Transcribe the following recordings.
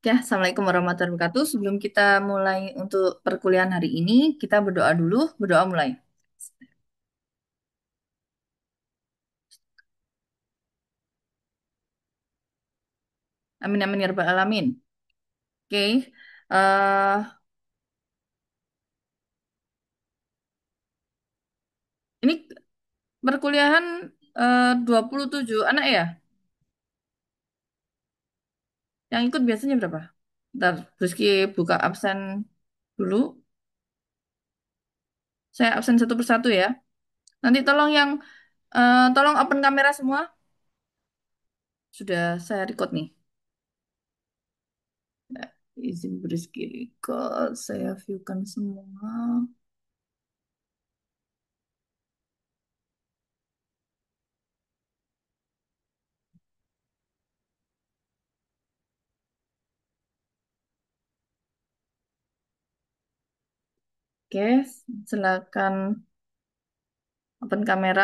Ya, Assalamualaikum warahmatullahi wabarakatuh. Sebelum kita mulai untuk perkuliahan hari ini, kita berdoa dulu. Berdoa mulai. Amin amin ya rabbal alamin. Oke. Ini perkuliahan 27 anak ya? Yang ikut biasanya berapa? Ntar Rizky buka absen dulu. Saya absen satu persatu ya. Nanti tolong open kamera semua. Sudah saya record nih. Ya, izin Rizky record. Saya viewkan semua. Oke, silakan open kamera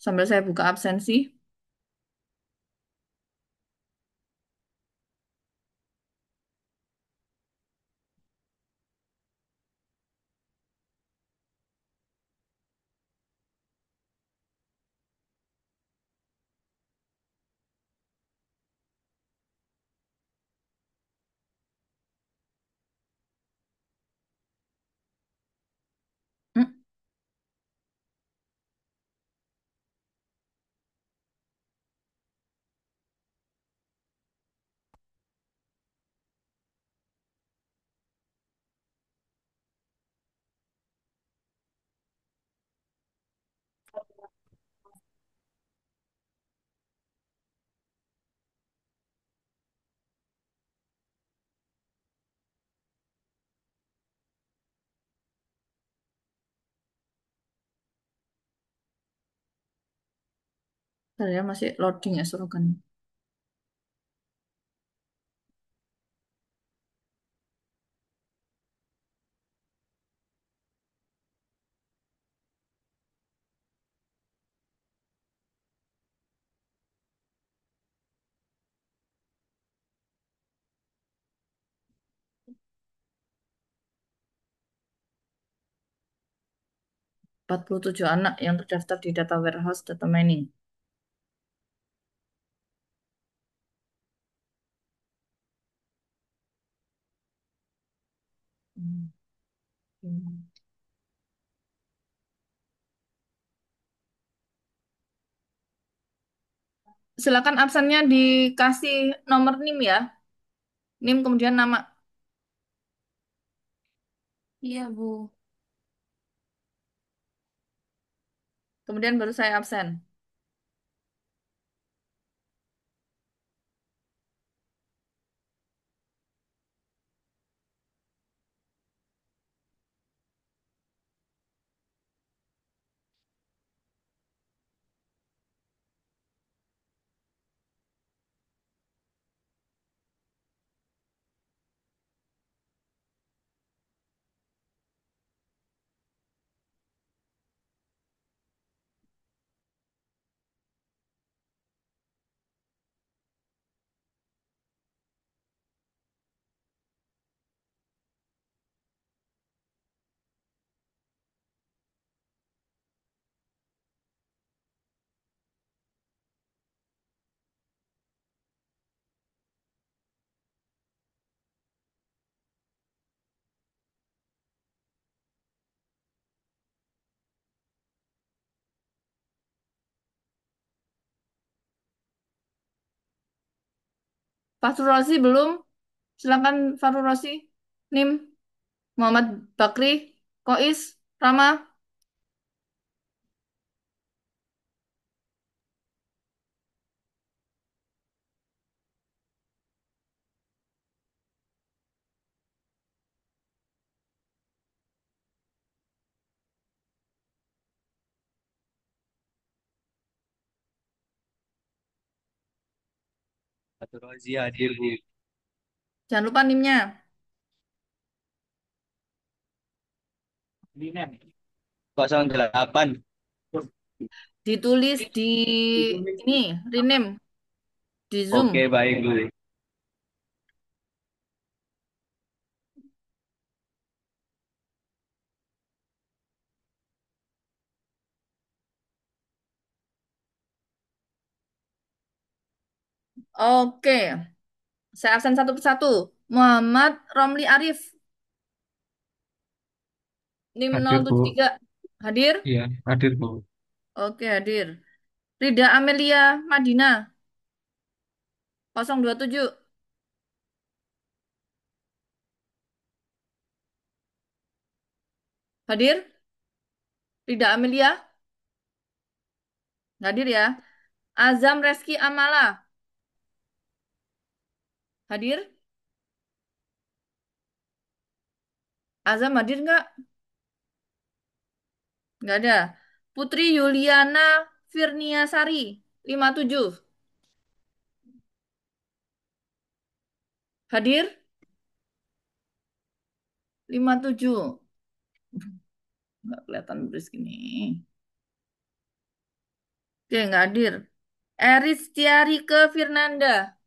sambil saya buka absensi. Hmm, Saya masih loading ya suruhkan. 47 anak yang terdaftar di data warehouse data mining. Hmm, hmm. Silakan absennya dikasih nomor NIM ya. NIM kemudian nama. Iya, Bu. Kemudian baru saya absen. Fahrul Razi belum. Silakan Fahrul Razi. NIM Muhammad Bakri, Kois, Rama. Satu Rozi hadir, Bu. Jangan lupa NIM-nya. Ini Nem. 08. Ditulis di ini, rename di Zoom. Oke, baik, Bu. Oke, saya absen satu persatu. Muhammad Romli Arif, NIM Hadir, Bu. 073. Hadir? Iya, hadir, Bu. Oke, hadir. Rida Amelia Madina, 027. Hadir? Rida Amelia? Nggak hadir ya. Azam Reski Amala, hadir? Azam hadir nggak? Nggak ada. Putri Yuliana Firniasari, 57. Hadir? 57. Nggak kelihatan beres gini. Oke, nggak hadir. Eris Tiarike Firnanda,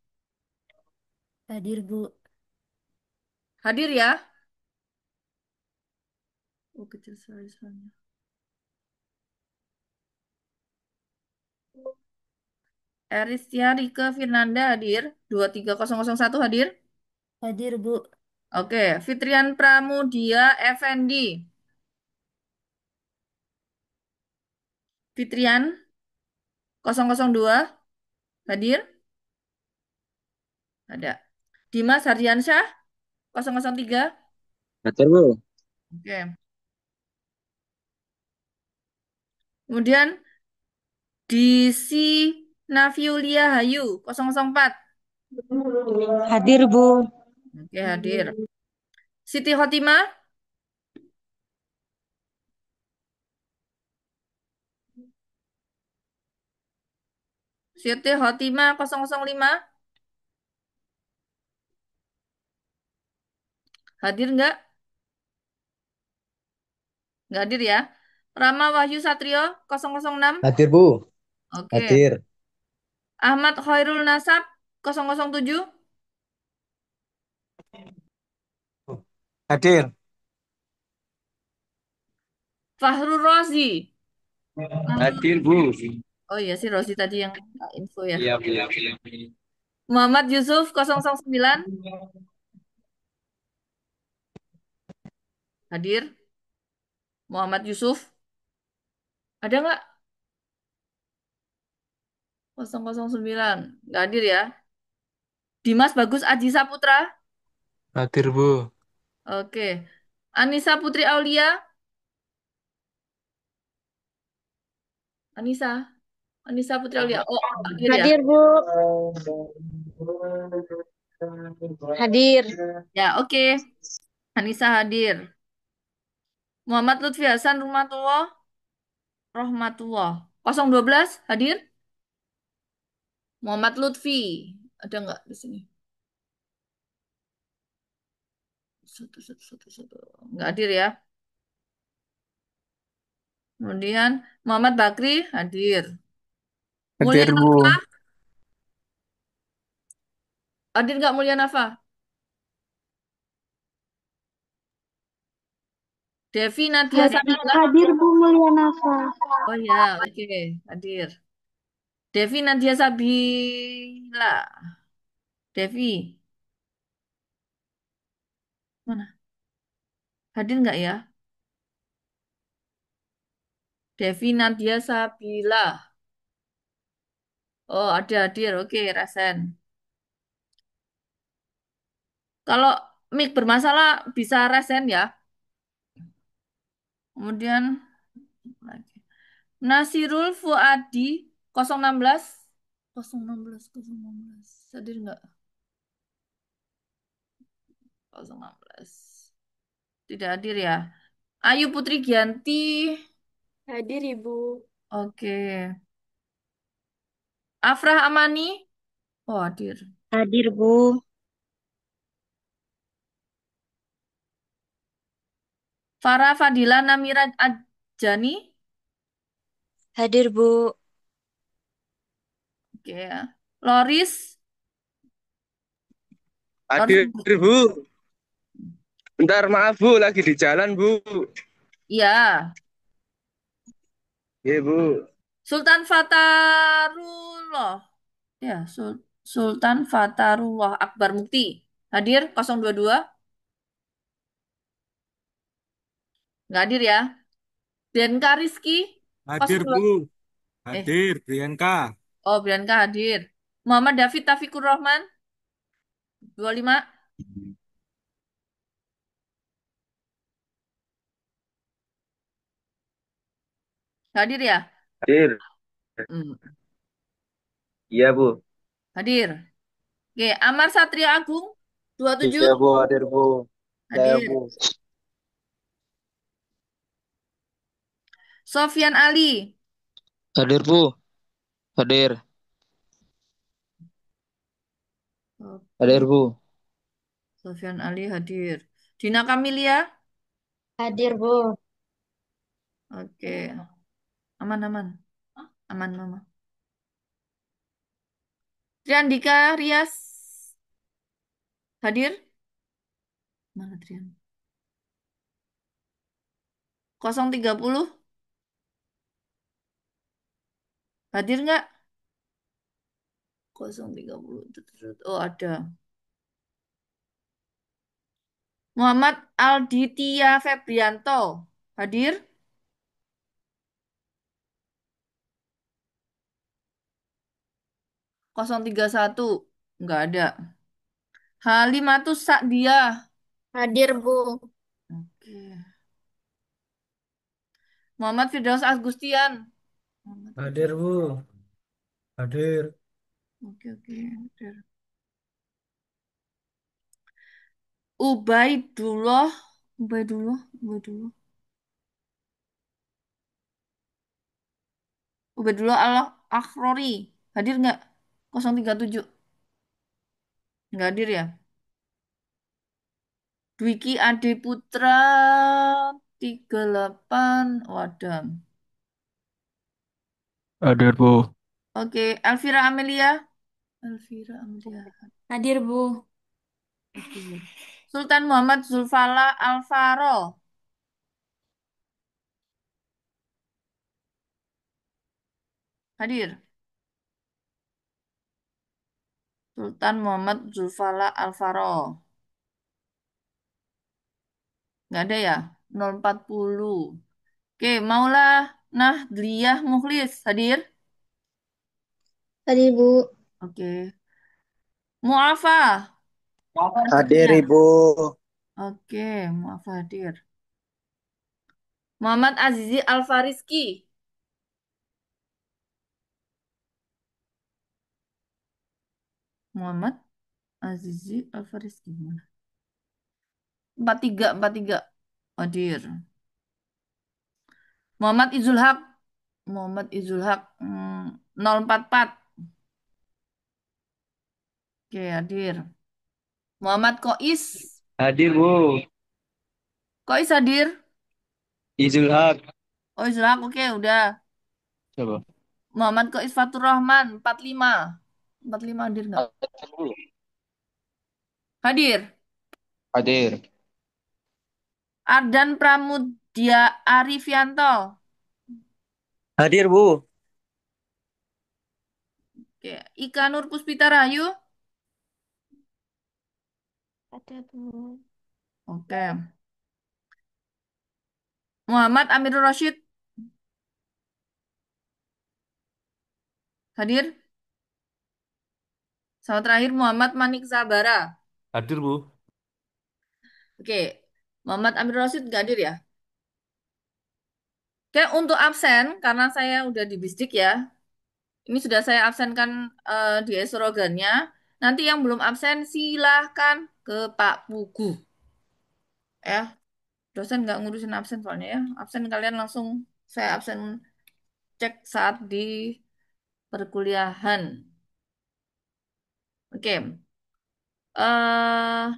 Hadir, Bu. hadir ya? Oh, kecil sekali soalnya. Eris Tiarike Firnanda hadir. 23001 hadir. Hadir, Bu. Oke, Fitrian Pramudia Effendi. Fitrian 002 hadir. Ada. Dimas Hardiansyah 003. Betul, Bu. Oke. Kemudian Disi Nafiulia Hayu 004. Hadir, Bu. Oke, hadir. Siti Khotimah, Siti Khotimah 005. Hadir nggak? Nggak hadir ya. Rama Wahyu Satrio 006. Hadir, Bu. Oke. Hadir. Ahmad Khairul Nasab 007. Hadir. Fahru Rozi. Hadir, Bu. Oh iya sih Rozi tadi yang info ya. Iya, Bu. Muhammad Yusuf 009. Hadir. Muhammad Yusuf. Ada nggak? 009. Nggak hadir ya. Dimas Bagus Aji Saputra. Hadir, Bu. Oke. Anissa Putri Aulia. Anissa. Anissa Putri Aulia. Oh, hadir ya. Hadir, Bu. Hadir. Ya, oke. Anissa hadir. Muhammad Lutfi Hasan Rumatullah. Rohmatullah. 012 hadir. Muhammad Lutfi. Ada nggak di sini? Satu. Nggak hadir ya. Kemudian Muhammad Bakri hadir. Mulia Hadir, Nafa. Bu. Hadir nggak Mulia Nafa? Devi Nadia Sabila. Hadir, Bu Mulyanafa. Oh ya, oke. Hadir. Devi Nadia Sabila. Devi. Mana? Hadir nggak ya? Devi Nadia Sabila. Oh, ada hadir. Oke, Rasen. Kalau mic bermasalah bisa resen ya. Kemudian lagi. Nasirul Fuadi 016. 016. Hadir nggak? 016. Tidak hadir ya. Ayu Putri Gianti. Hadir, Ibu. Oke. Afrah Amani. Oh, hadir. Hadir, Bu. Farah Fadila Namira Ajani. Hadir, Bu. Oke ya. Loris. Loris. Hadir, Bu. Bentar, maaf, Bu. Lagi di jalan, Bu. Iya. Iya, Bu. Sultan Fatarullah. Ya, Sul. Sultan Fatarullah Akbar Mukti. Hadir 022. Nggak hadir ya. Bianca Rizky Hadir, 02. Bu. Eh, Hadir, Priyanka. oh Bianca hadir. Muhammad David Taufikur Rahman 25. Nggak hadir ya? Hadir. Hmm, Iya, Bu. hadir. Oke, Amar Satria Agung 27. Iya, Bu. Hadir, Bu. Saya, Bu. Hadir. Sofyan Ali. Hadir Bu, hadir, hadir Oke, Bu. Sofyan Ali hadir. Dina Kamilia. Hadir, Bu. Oke, aman aman. Aman mama. Triandika Rias hadir. Mana Trian? 030 hadir nggak? 030. Oh ada. Muhammad Alditya Febrianto hadir. 031 nggak ada. Halimatus Sa'diyah. Hadir, Bu. Oke. Muhammad Firdaus Agustian. Muhammad Hadir, Firdaus. Bu. Hadir. Oke oke. Hadir. Ubaidullah. Ubaidullah. Ubaidullah. Ubaidullah Al-Akhrori. Hadir nggak? 037. Nggak hadir ya? Dwiki Ade Putra 38. Wadah. Hadir, Bu. Oke. Elvira Amelia. Elvira Amelia. Hadir, Bu. Oke. Sultan Muhammad Zulfala Alvaro. Hadir. Sultan Muhammad Zulfala Alvaro. Nggak ada ya? 040. Oke, Maulah Nahdliyah Mukhlis. Hadir. Hadir, Bu. Oke. Muafa. Hadir, Nasution. Ibu. Oke, Muafa hadir. Muhammad Azizi Alfariski. Muhammad Azizi Alfariski. Mana? 43, 43. Hadir. Muhammad Izul Haq. Muhammad Izul Haq. 044. Oke, hadir. Muhammad Kois. Hadir Bu, Kois hadir. Izul Haq. Oh, Izul Haq. Oke, udah. Coba. Muhammad Kois Fatur Rahman. 45. 45 hadir nggak? Hadir Bu. Hadir. Hadir. Ardan Pramudia Arifianto. Hadir, Bu. Oke. Ika Nur Puspita Rahayu. Ada, Bu. Oke. Muhammad Amirul Rashid. Hadir. Sama terakhir Muhammad Manik Sabara. Hadir, Bu. Oke. Muhammad Amirul Rashid nggak hadir ya? Oke, untuk absen, karena saya udah di Bisdik ya. Ini sudah saya absenkan di esrogannya. Nanti yang belum absen silahkan ke Pak Pugu. Ya, dosen nggak ngurusin absen soalnya ya. Absen kalian langsung saya absen cek saat di perkuliahan. Oke. eh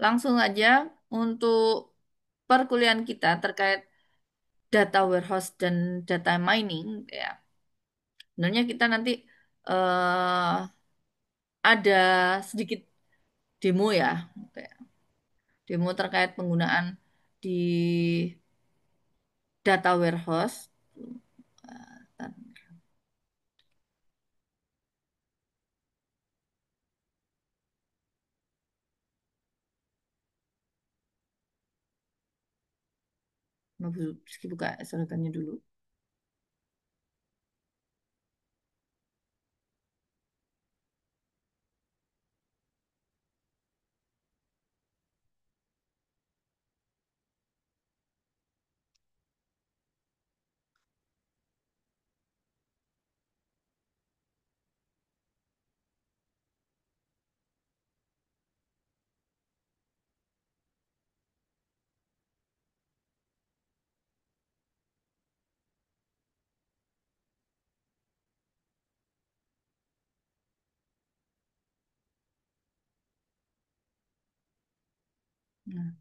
Langsung aja untuk perkuliahan kita terkait data warehouse dan data mining ya. Sebenarnya kita nanti eh ada sedikit demo ya, kayak demo terkait penggunaan di data warehouse. Mau Rizky buka slogannya dulu. Nah,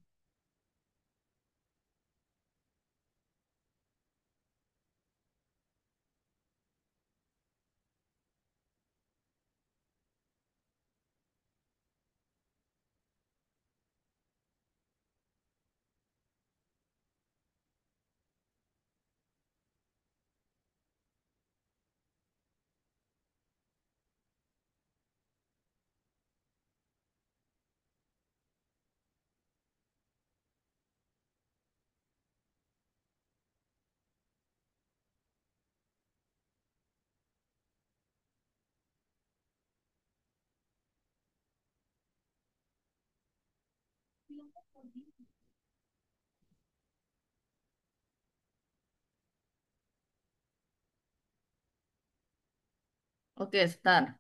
oke, start.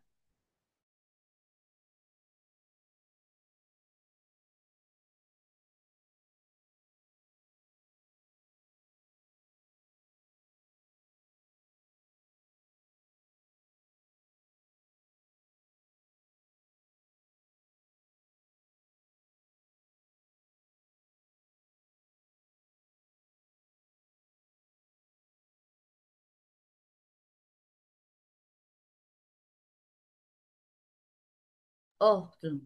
Oh, belum.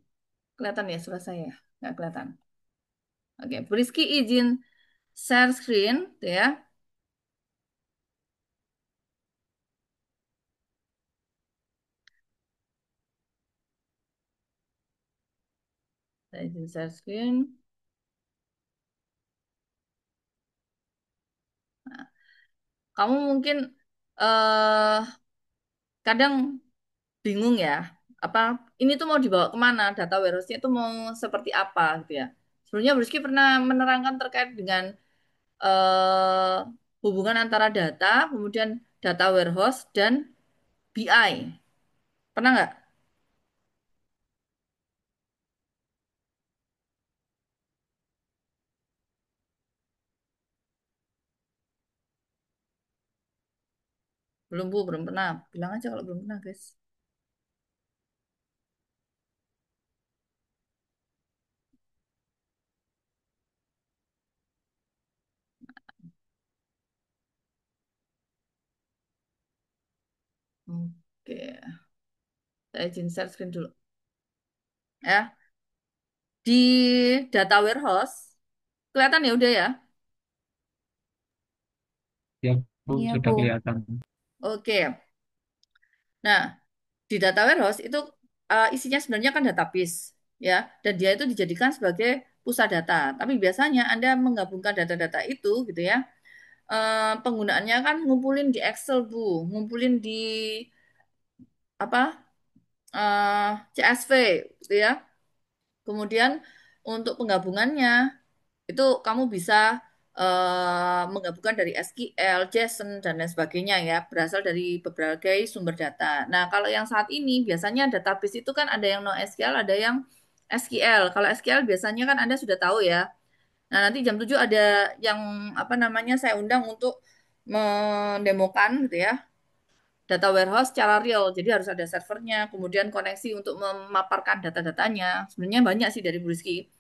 Kelihatan ya suara saya? Nggak kelihatan. Oke, Bu Rizky izin share screen, tuh ya. Saya izin share screen. Nah, kamu mungkin eh kadang bingung ya, apa ini tuh mau dibawa kemana? Data warehouse-nya itu mau seperti apa gitu ya. Sebelumnya Bu Rizky pernah menerangkan terkait dengan eh, hubungan antara data, kemudian data warehouse dan BI. Pernah nggak? Belum Bu, belum pernah. Bilang aja kalau belum pernah, guys. Oke, saya izin share screen dulu. Ya, di data warehouse, kelihatan ya udah ya? Ya, Bu, Iya, sudah Bu. kelihatan. Oke, nah di data warehouse itu isinya sebenarnya kan database, ya, dan dia itu dijadikan sebagai pusat data. Tapi biasanya Anda menggabungkan data-data itu, gitu ya, penggunaannya kan ngumpulin di Excel, Bu, ngumpulin di apa CSV, gitu ya. Kemudian untuk penggabungannya itu kamu bisa menggabungkan dari SQL, JSON, dan lain sebagainya ya, berasal dari berbagai sumber data. Nah, kalau yang saat ini biasanya database itu kan ada yang NoSQL, ada yang SQL. Kalau SQL biasanya kan Anda sudah tahu ya. Nah, nanti jam 7 ada yang apa namanya saya undang untuk mendemokan gitu ya, data warehouse secara real. Jadi harus ada servernya, kemudian koneksi untuk memaparkan data-datanya. Sebenarnya banyak sih dari Briski.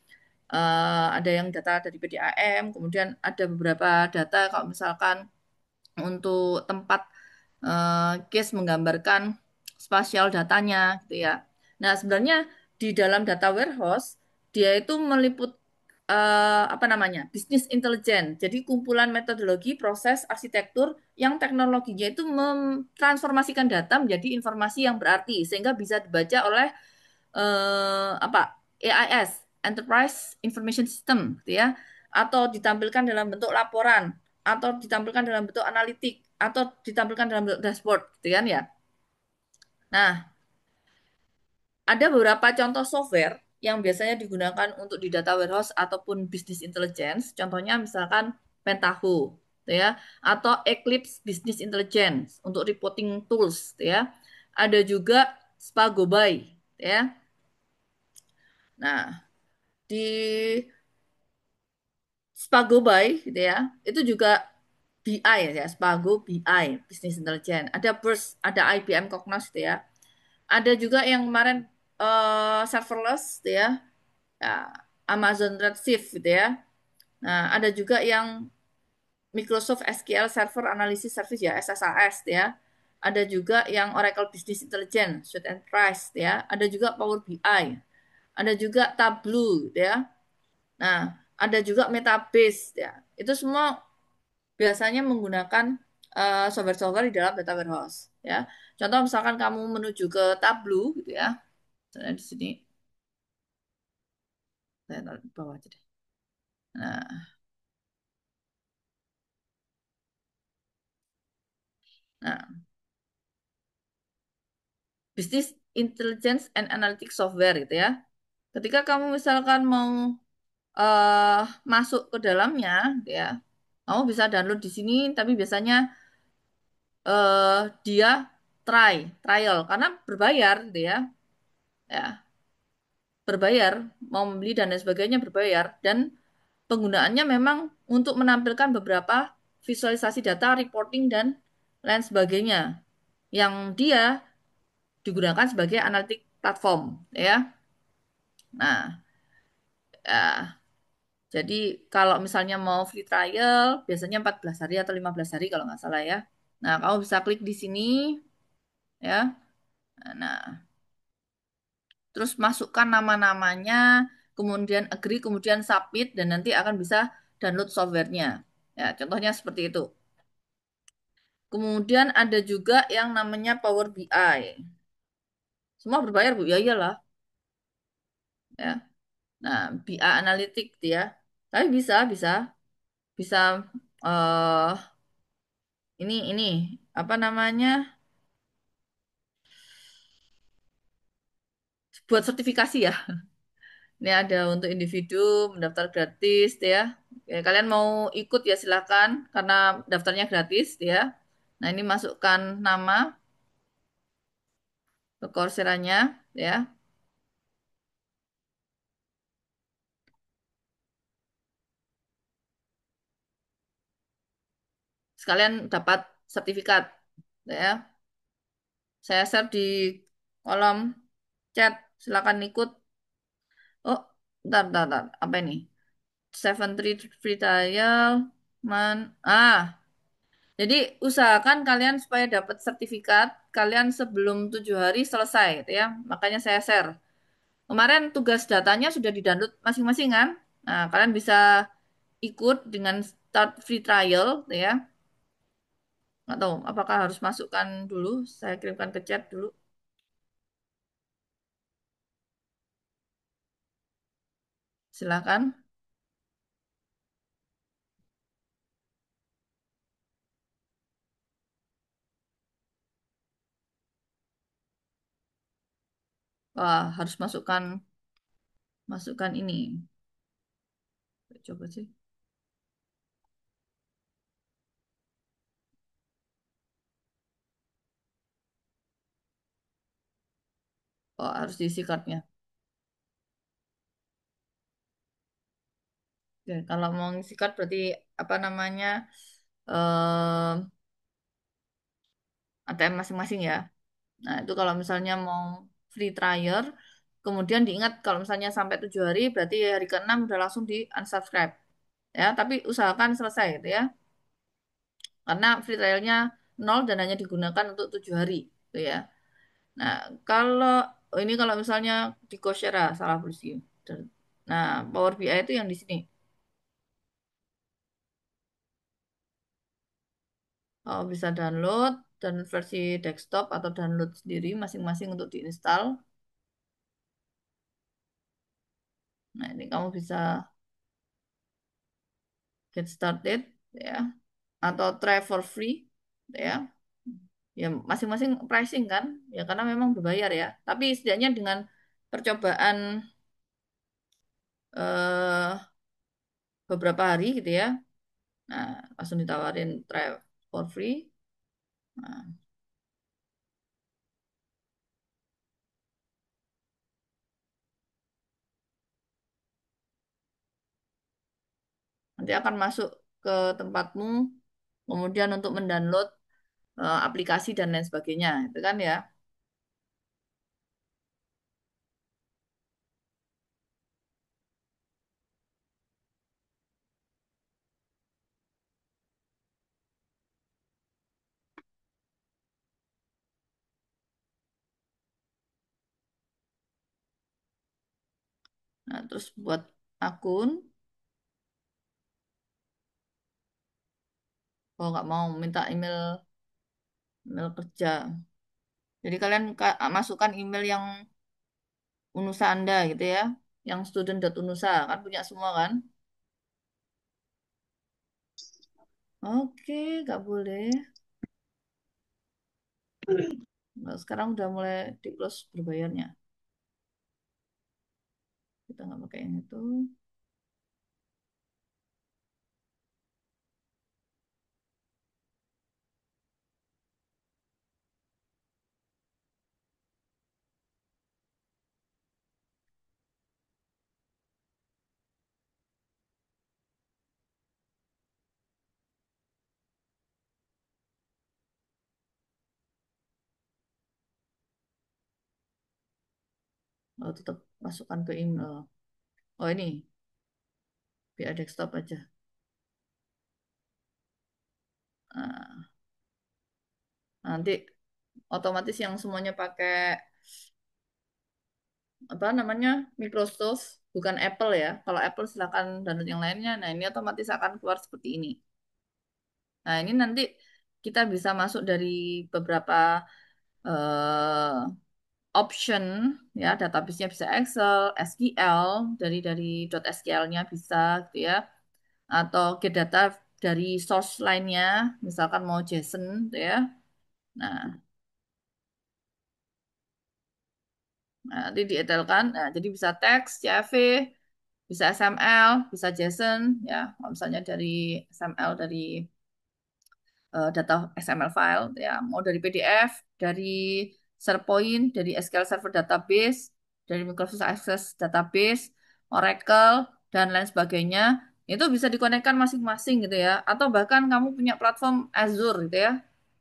Ada yang data dari PDAM, kemudian ada beberapa data kalau misalkan untuk tempat case menggambarkan spasial datanya gitu ya. Nah, sebenarnya di dalam data warehouse dia itu meliput apa namanya? Bisnis intelijen. Jadi kumpulan metodologi, proses, arsitektur yang teknologinya itu mentransformasikan data menjadi informasi yang berarti sehingga bisa dibaca oleh apa? AIS, Enterprise Information System gitu ya, atau ditampilkan dalam bentuk laporan, atau ditampilkan dalam bentuk analitik, atau ditampilkan dalam bentuk dashboard, gitu kan ya. Nah, ada beberapa contoh software yang biasanya digunakan untuk di data warehouse ataupun business intelligence. Contohnya misalkan Pentaho, gitu ya, atau Eclipse Business Intelligence untuk reporting tools, gitu ya. Ada juga Spagoby, gitu ya. Nah, di Spagoby, gitu ya, itu juga BI ya, Spago BI, Business Intelligence. Ada Burst, ada IBM Cognos, gitu ya. Ada juga yang kemarin serverless, gitu ya. Ya, Amazon Redshift gitu ya. Nah, ada juga yang Microsoft SQL Server Analysis Service ya, SSAS ya. Ada juga yang Oracle Business Intelligence, Suite Enterprise ya. Ada juga Power BI. Ada juga Tableau ya. Nah, ada juga Metabase ya. Itu semua biasanya menggunakan software-software di dalam data warehouse ya. Contoh misalkan kamu menuju ke Tableau gitu ya. Misalnya di sini saya taruh di bawah aja deh. Nah, nah, Business Intelligence and Analytics Software gitu ya. Ketika kamu misalkan mau eh, masuk ke dalamnya, gitu ya, kamu bisa download di sini, tapi biasanya dia trial karena berbayar, gitu ya, ya berbayar, mau membeli dan lain sebagainya berbayar, dan penggunaannya memang untuk menampilkan beberapa visualisasi data, reporting dan lain sebagainya, yang dia digunakan sebagai analitik platform, ya. Nah, ya, jadi kalau misalnya mau free trial, biasanya 14 hari atau 15 hari kalau nggak salah ya. Nah, kamu bisa klik di sini ya. Nah, terus masukkan nama-namanya, kemudian agree, kemudian submit, dan nanti akan bisa download softwarenya. Ya, contohnya seperti itu. Kemudian ada juga yang namanya Power BI. Semua berbayar, Bu. Ya iyalah. Ya. Nah, BI Analytics ya. Tapi bisa eh ini apa namanya? Buat sertifikasi ya. Ini ada untuk individu mendaftar gratis ya. Ya, kalian mau ikut ya silakan karena daftarnya gratis ya. Nah, ini masukkan nama ke Coursera-nya ya. Sekalian dapat sertifikat ya. Saya share di kolom chat. Silakan ikut. Oh, bentar. Apa ini? 73 free trial. Jadi usahakan kalian supaya dapat sertifikat kalian sebelum 7 hari selesai, gitu ya. Makanya saya share. Kemarin tugas datanya sudah di-download masing-masing kan? Nah, kalian bisa ikut dengan start free trial, gitu ya. Nggak tahu, apakah harus masukkan dulu? Saya kirimkan ke chat dulu. Silakan. Wah, harus masukkan ini. Coba sih. Oh, harus diisi cardnya. Oke, kalau mau ngisi card berarti apa namanya? eh ATM masing-masing ya. Nah, itu kalau misalnya mau free trial, kemudian diingat kalau misalnya sampai 7 hari, berarti hari ke-6 udah langsung di unsubscribe. Ya, tapi usahakan selesai gitu ya. Karena free trialnya 0 dan hanya digunakan untuk 7 hari. Gitu ya. Nah, kalau ini kalau misalnya di Coursera, salah versi. Nah, Power BI itu yang di sini. Oh, bisa download dan versi desktop atau download sendiri masing-masing untuk diinstal. Nah, ini kamu bisa get started, ya, atau try for free, ya. Ya masing-masing pricing kan, ya karena memang berbayar ya. Tapi setidaknya dengan percobaan beberapa hari gitu ya, nah langsung ditawarin try for free. Nah, nanti akan masuk ke tempatmu, kemudian untuk mendownload aplikasi dan lain sebagainya, itu kan ya. Nah, terus buat akun, kalau nggak mau minta email email kerja. Jadi kalian masukkan email yang Unusa Anda gitu ya, yang student.unusa kan punya semua kan? Oke, nggak boleh. Nah, sekarang udah mulai di close berbayarnya. Kita nggak pakai yang itu. Oh, tetap masukkan ke email. Oh ini, via desktop aja. Nah, nanti otomatis yang semuanya pakai apa namanya Microsoft, bukan Apple ya. Kalau Apple silakan download yang lainnya. Nah ini otomatis akan keluar seperti ini. Nah ini nanti kita bisa masuk dari beberapa eh, option ya, database-nya bisa Excel, SQL, dari .SQL-nya bisa gitu ya, atau get data dari source lainnya, misalkan mau JSON gitu ya. Nah, nanti dietelkan, nah, jadi bisa teks, CSV, bisa XML, bisa JSON ya. Kalau misalnya dari XML dari data XML file ya, mau dari PDF, dari SharePoint, dari SQL Server Database, dari Microsoft Access Database, Oracle dan lain sebagainya, itu bisa dikonekkan masing-masing gitu ya, atau bahkan kamu punya platform Azure gitu ya,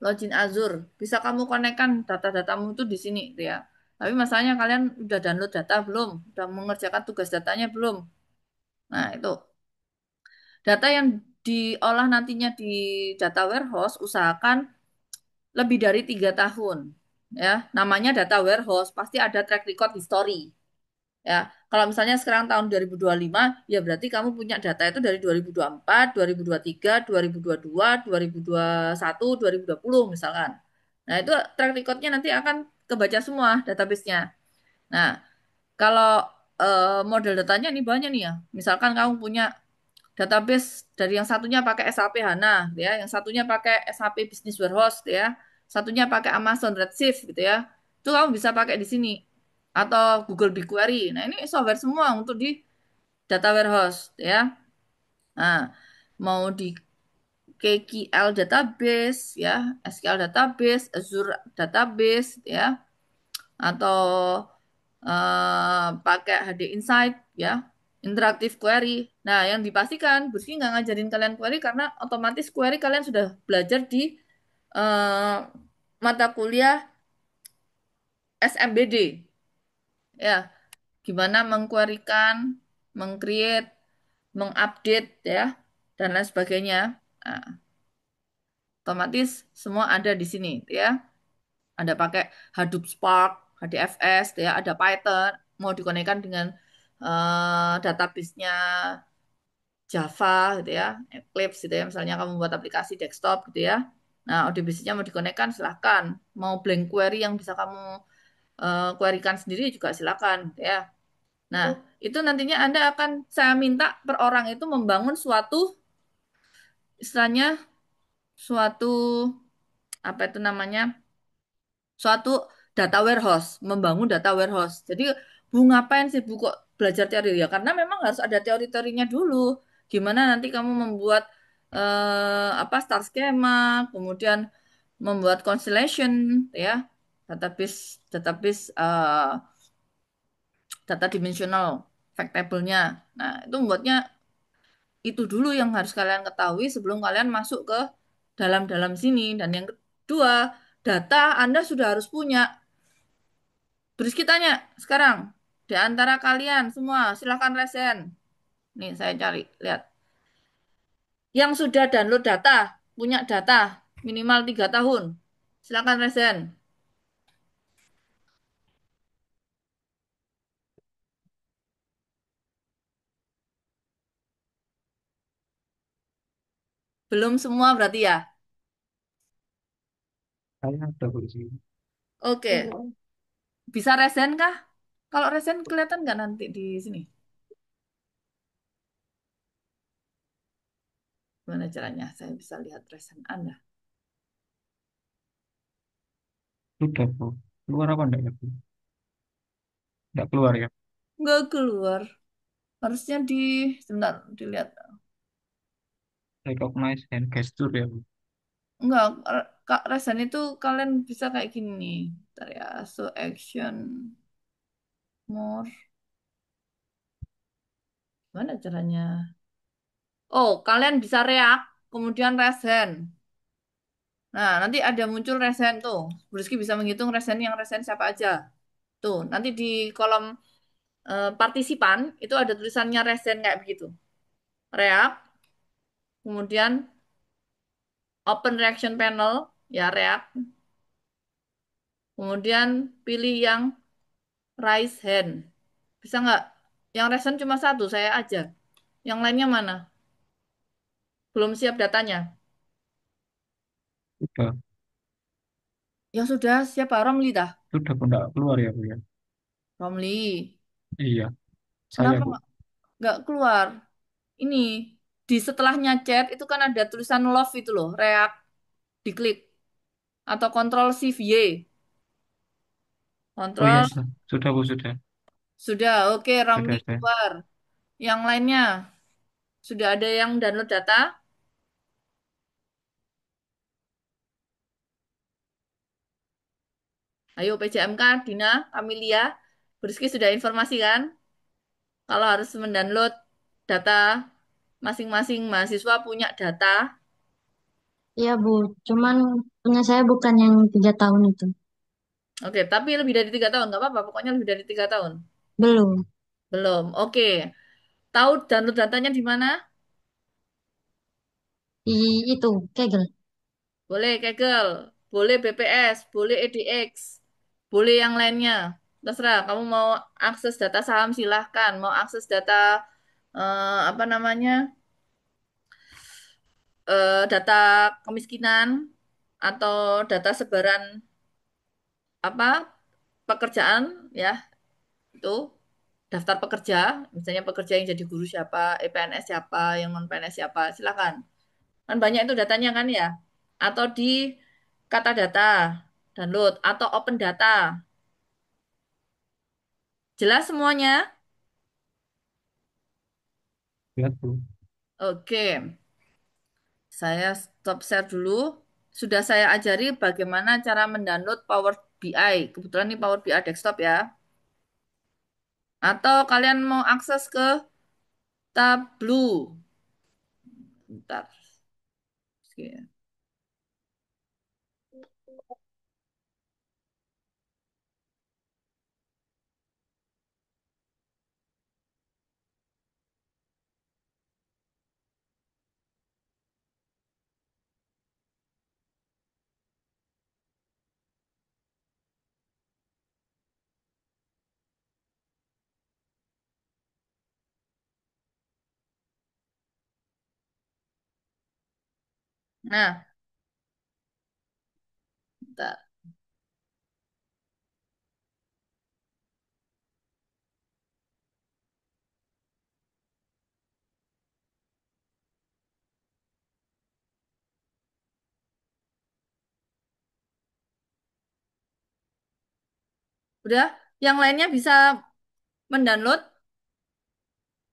login Azure, bisa kamu konekkan data-datamu itu di sini gitu ya. Tapi masalahnya kalian udah download data belum? Udah mengerjakan tugas datanya belum? Nah, itu data yang diolah nantinya di data warehouse, usahakan lebih dari 3 tahun. Ya, namanya data warehouse pasti ada track record history. Ya, kalau misalnya sekarang tahun 2025, ya berarti kamu punya data itu dari 2024, 2023, 2022, 2021, 2020 misalkan. Nah, itu track recordnya nanti akan kebaca semua database-nya. Nah, kalau model datanya ini banyak nih ya. Misalkan kamu punya database dari yang satunya pakai SAP HANA, gitu ya, yang satunya pakai SAP Business Warehouse, gitu ya, satunya pakai Amazon Redshift, gitu ya. Itu kamu bisa pakai di sini atau Google BigQuery. Nah, ini software semua untuk di data warehouse, gitu ya. Nah, mau di KQL database, ya, SQL database, Azure database, gitu ya, atau pakai HD Insight ya, interaktif query. Nah, yang dipastikan Bursi nggak ngajarin kalian query karena otomatis query kalian sudah belajar di eh, mata kuliah SMBD ya, gimana mengquerykan, mengcreate, mengupdate ya, dan lain sebagainya. Nah, otomatis semua ada di sini ya. Ada pakai Hadoop Spark, HDFS, ya, ada Python, mau dikonekkan dengan database-nya Java gitu ya, Eclipse gitu ya, misalnya kamu buat aplikasi desktop gitu ya. Nah, ODBC-nya mau dikonekkan silahkan. Mau blank query yang bisa kamu querykan sendiri juga silahkan gitu ya. Nah, itu nantinya Anda akan saya minta per orang itu membangun suatu istilahnya suatu apa itu namanya? Suatu data warehouse, membangun data warehouse. Jadi Bu ngapain sih Bu kok belajar teori ya? Karena memang harus ada teori-teorinya dulu. Gimana nanti kamu membuat apa star schema, kemudian membuat constellation ya, database database data dimensional fact table-nya. Nah, itu membuatnya itu dulu yang harus kalian ketahui sebelum kalian masuk ke dalam-dalam sini. Dan yang kedua, data Anda sudah harus punya. Terus kita tanya sekarang, di antara kalian semua, silakan resen. Nih, saya cari, lihat. Yang sudah download data, punya data, minimal 3 tahun. Silakan resen. Belum semua berarti ya? Saya ada Bu di sini. Oke. Belum. Bisa resen kah? Kalau resen kelihatan nggak nanti di sini? Gimana caranya? Saya bisa lihat resen Anda. Sudah Bu. Keluar apa enggak ya Bu? Enggak keluar ya? Nggak keluar. Harusnya sebentar, dilihat. Recognize hand gesture ya Bu. Enggak, Kak resen itu kalian bisa kayak gini. Bentar ya, so action, more. Gimana caranya? Oh, kalian bisa react, kemudian resen. Nah, nanti ada muncul resen tuh. Rizky bisa menghitung resen yang resen siapa aja. Tuh, nanti di kolom partisipan itu ada tulisannya resen kayak begitu. React, kemudian open reaction panel, ya react. Kemudian pilih yang raise hand. Bisa nggak? Yang resen cuma satu, saya aja. Yang lainnya mana? Belum siap datanya. Sudah. Yang sudah siapa? Romli dah. Sudah Bu enggak keluar ya Bu ya? Romli. Iya. Saya Kenapa Bu. nggak keluar? Ini di setelahnya chat itu kan ada tulisan love itu loh, react, diklik atau kontrol shift Y. Oh iya Kontrol sudah. Sudah Bu sudah. sudah, oke, Romli Sudah saya. keluar. Yang lainnya sudah ada yang download data. Ayo PJMK, Dina, Amelia, Rizky sudah informasi kan? Kalau harus mendownload data masing-masing mahasiswa punya data. Iya, Bu. Cuman punya saya bukan yang 3 tahun itu. Oke, tapi lebih dari 3 tahun nggak apa-apa. Pokoknya lebih dari 3 tahun. Belum. Belum. Oke. Tahu download datanya di mana? Di itu, Kegel. Boleh Kaggle, boleh BPS, boleh EDX, boleh yang lainnya. Terserah. Kamu mau akses data saham silahkan. Mau akses data apa namanya? Data kemiskinan atau data sebaran apa pekerjaan ya itu daftar pekerja, misalnya pekerja yang jadi guru siapa, EPNS siapa, yang non PNS siapa, silakan. Kan banyak itu datanya kan ya. Atau di kata data, download, atau open data. Jelas semuanya? Lihat Bu. Oke, saya stop share dulu. Sudah saya ajari bagaimana cara mendownload Power BI. Kebetulan ini Power BI desktop ya. Atau kalian mau akses ke Tableau. Bentar. Oke. Nah, bentar. Udah, yang lainnya bisa mendownload,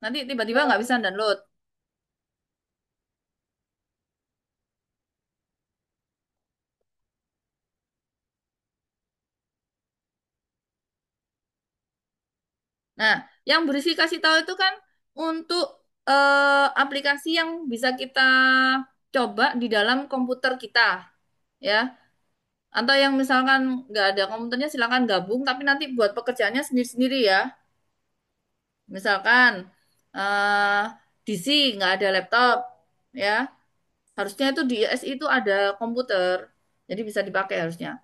nanti tiba-tiba nggak bisa download. Nah, yang berisi kasih tahu itu kan untuk aplikasi yang bisa kita coba di dalam komputer kita, ya. Atau yang misalkan nggak ada komputernya silakan gabung, tapi nanti buat pekerjaannya sendiri-sendiri ya. Misalkan eh DC nggak ada laptop, ya. Harusnya itu di ISI itu ada komputer, jadi bisa dipakai harusnya.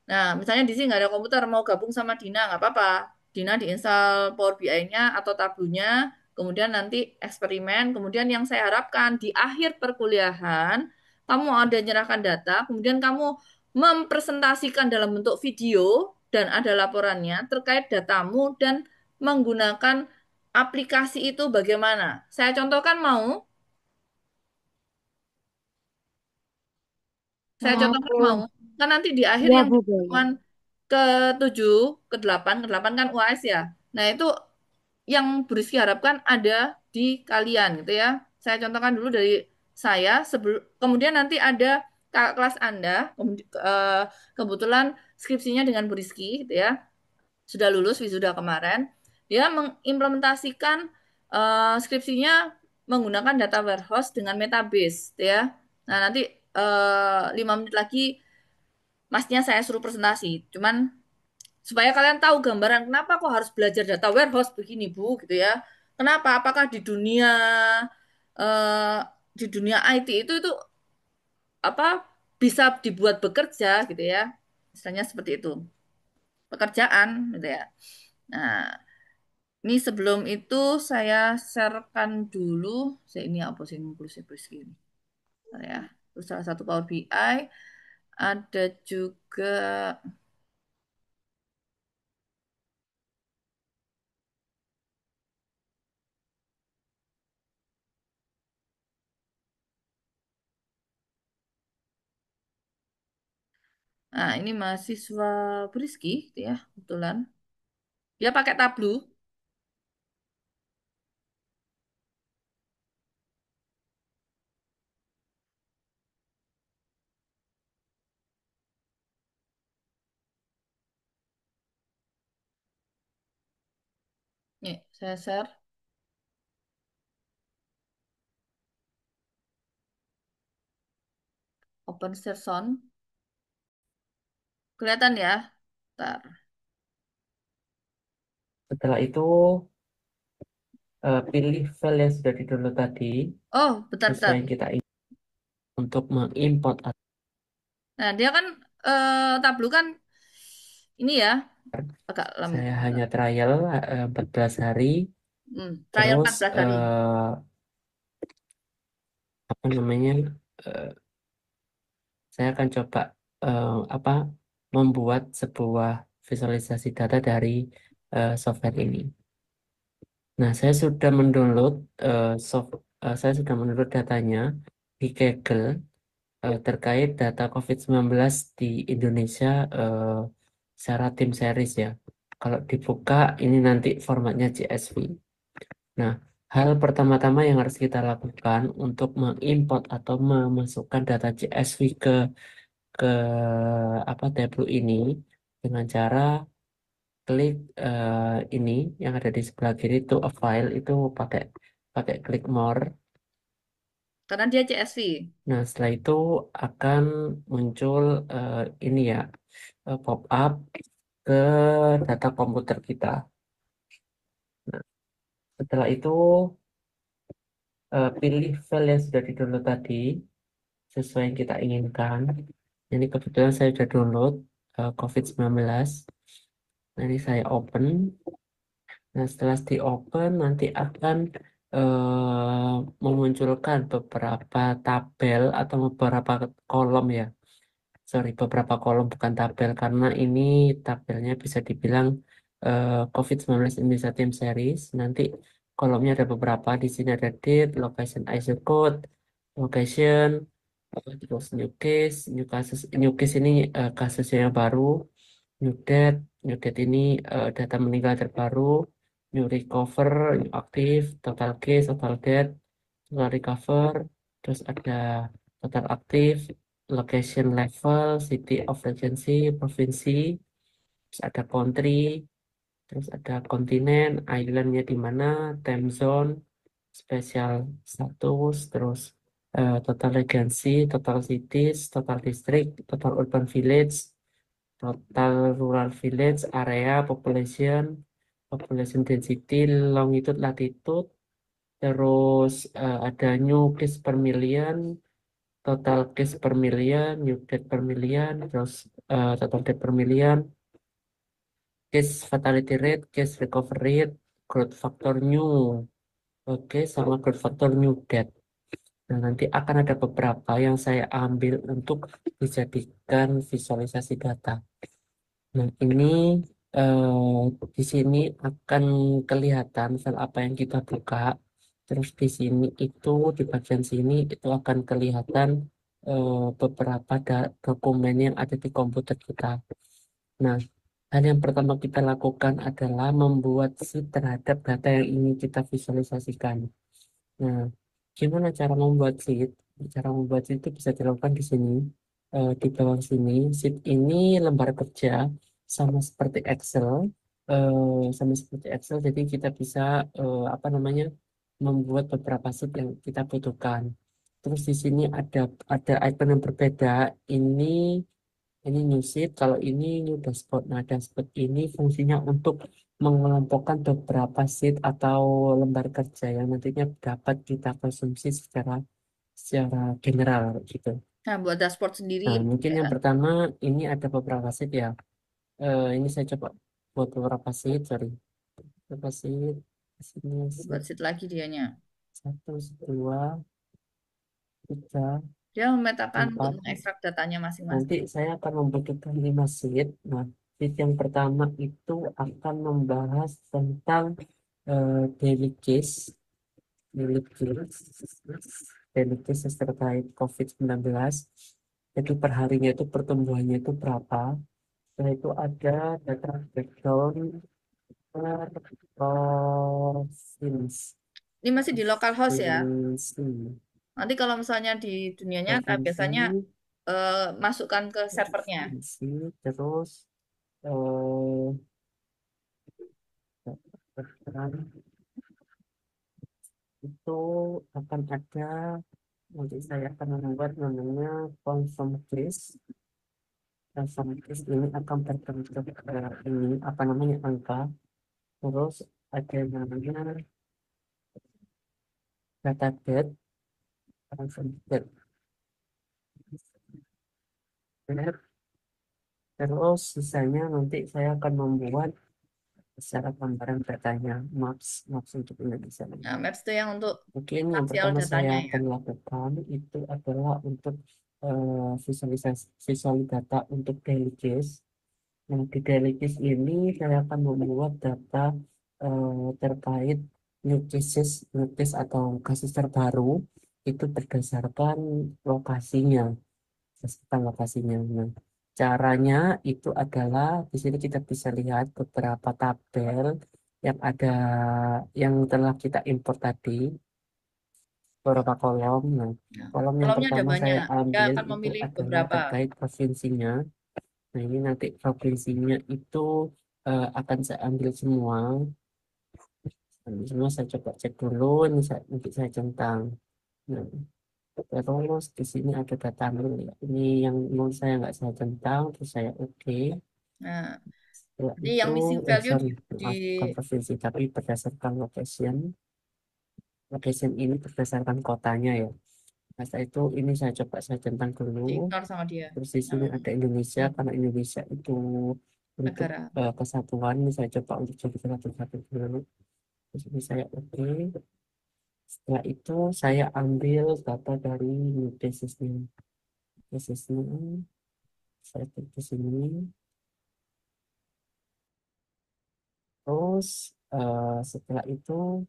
Nah, misalnya di sini nggak ada komputer, mau gabung sama Dina, nggak apa-apa. Dina diinstal Power BI-nya atau tablunya, kemudian nanti eksperimen, kemudian yang saya harapkan di akhir perkuliahan, kamu ada nyerahkan data, kemudian kamu mempresentasikan dalam bentuk video, dan ada laporannya terkait datamu, dan menggunakan aplikasi itu bagaimana. Saya contohkan mau, saya contohkan mau, Oh, kan nanti di akhir iya yang Bu, boleh. pertemuan ke-7, ke-8, ke-8 kan UAS ya. Nah, itu yang Briski harapkan ada di kalian gitu ya. Saya contohkan dulu dari saya sebelum kemudian nanti ada kakak kelas Anda kebetulan skripsinya dengan Briski gitu ya. Sudah lulus wisuda kemarin. Dia mengimplementasikan skripsinya menggunakan data warehouse dengan Metabase gitu ya. Nah, nanti 5 menit lagi masnya saya suruh presentasi. Cuman supaya kalian tahu gambaran kenapa kok harus belajar data warehouse begini Bu gitu ya. Kenapa? Apakah eh, di dunia IT itu apa bisa dibuat bekerja gitu ya. Misalnya seperti itu. Pekerjaan gitu ya. Nah, ini sebelum itu saya sharekan dulu. Saya ini apa sih inklusif ini. Bentar ya. Terus salah satu Power BI ada juga. Nah, ini mahasiswa Briski, gitu ya, kebetulan. Dia pakai Tableau. Nih, saya share open session. Kelihatan ya? Bentar. Setelah itu pilih file yang sudah di-download tadi Oh, bentar, sesuai bentar. yang kita ingin untuk mengimport. Nah, dia kan Tableau kan ini ya, agak lama. Saya hanya trial 14 hari, Trial terus 14 hari. apa namanya? eh, saya akan coba apa membuat sebuah visualisasi data dari software ini. Nah, saya sudah mendownload datanya di Kaggle terkait data COVID-19 di Indonesia eh, secara tim series ya. Kalau dibuka ini nanti formatnya CSV. Nah, hal pertama-tama yang harus kita lakukan untuk mengimport atau memasukkan data CSV ke apa Tableau ini dengan cara klik ini yang ada di sebelah kiri itu a file itu pakai pakai klik more. Karena dia CSV. Nah, setelah itu akan muncul ini ya pop up ke data komputer kita. Nah, setelah itu pilih file yang sudah di-download tadi sesuai yang kita inginkan. Ini kebetulan saya sudah download COVID-19. Nah, ini saya open. Nah, setelah di open nanti akan memunculkan beberapa tabel atau beberapa kolom ya. Sorry, beberapa kolom bukan tabel karena ini tabelnya bisa dibilang COVID-19 Indonesia Team Series. Nanti kolomnya ada beberapa. Di sini ada date, location ISO code, location, terus new case ini kasusnya yang baru, new date, New date ini data meninggal terbaru, new recover, new aktif, total case, total death, total recover, terus ada total aktif, location level, city of regency, provinsi, terus ada country, terus ada kontinen, islandnya di mana, time zone, spesial status, terus total regency, total cities, total district, total urban village, total rural village, area, population, population density, longitude, latitude, terus ada new case per million, total case per million, new death per million, terus total death per million, case fatality rate, case recovery rate, growth factor new, oke, sama growth factor new death. Nah, nanti akan ada beberapa yang saya ambil untuk dijadikan visualisasi data. Nah, ini di sini akan kelihatan file apa yang kita buka. Terus di sini itu di bagian sini itu akan kelihatan beberapa dokumen yang ada di komputer kita. Nah, hal yang pertama kita lakukan adalah membuat sheet terhadap data yang ingin kita visualisasikan. Nah, gimana cara membuat sheet? Cara membuat sheet itu bisa dilakukan di sini, di bawah sini. Sheet ini lembar kerja sama seperti Excel, sama seperti Excel. Jadi kita bisa apa namanya membuat beberapa sheet yang kita butuhkan. Terus di sini ada icon yang berbeda. Ini new sheet, kalau ini new dashboard. Nah, dashboard ini fungsinya untuk mengelompokkan beberapa sheet atau lembar kerja yang nantinya dapat kita konsumsi secara general gitu. Nah, buat dashboard sendiri Nah, mungkin ya, yang pertama ini ada beberapa sheet ya. Ini saya coba buat beberapa sheet, sorry. Beberapa sheet. Di sini buat sheet sheet lagi dianya. 1, 2, 3, Dia memetakan untuk 4. mengekstrak datanya Nanti masing-masing. saya akan membutuhkan 5 sheet. Nah, sheet yang pertama itu akan membahas tentang daily case, daily case, daily cases terkait COVID-19. Jadi perharinya itu pertumbuhannya itu berapa. Setelah itu ada data breakdown per provinsi. Ini masih di localhost ya. Provinsi. Nanti kalau misalnya di dunia nyata Provinsi. biasanya masukkan ke servernya. Provinsi. Terus eh itu akan ada, nanti saya akan membuat namanya confirm case. Confirm case ini akan berbentuk ini apa namanya angka, terus ada namanya data date, confirm date. Terus sisanya nanti saya akan membuat secara gambaran datanya, maps untuk Indonesia. Nah, Maps itu yang untuk Mungkin yang spasial pertama saya datanya ya. akan lakukan itu adalah untuk visualisasi visual data untuk daily case. Nah, di daily case ini saya akan membuat data terkait new case atau kasus terbaru itu berdasarkan lokasinya, berdasarkan lokasinya. Nah, caranya itu adalah di sini kita bisa lihat beberapa tabel yang ada yang telah kita import tadi, beberapa kolom. Nah, Nah, kolom yang kolomnya ada pertama saya banyak. Dia ambil akan itu memilih adalah beberapa. terkait provinsinya. Nah, ini nanti provinsinya itu akan saya ambil semua. Ambil semua, saya coba cek dulu. Nanti saya centang. Nah, terus di sini ada data nol ya. Ini yang nol saya nggak saya centang, terus saya oke. Nah, Setelah jadi itu, yang missing value sorry, di maaf, bukan provinsi, tapi berdasarkan location. Location ini berdasarkan kotanya ya. Nah, setelah itu ini saya coba saya centang dulu. ignore sama dia. Terus di sini ada Indonesia, karena Indonesia itu untuk Negara. kesatuan. Ini saya coba untuk jadi satu-satu dulu. Terus ini saya oke. Setelah itu saya ambil data dari new cases-nya. Cases-nya saya klik di sini. Terus setelah itu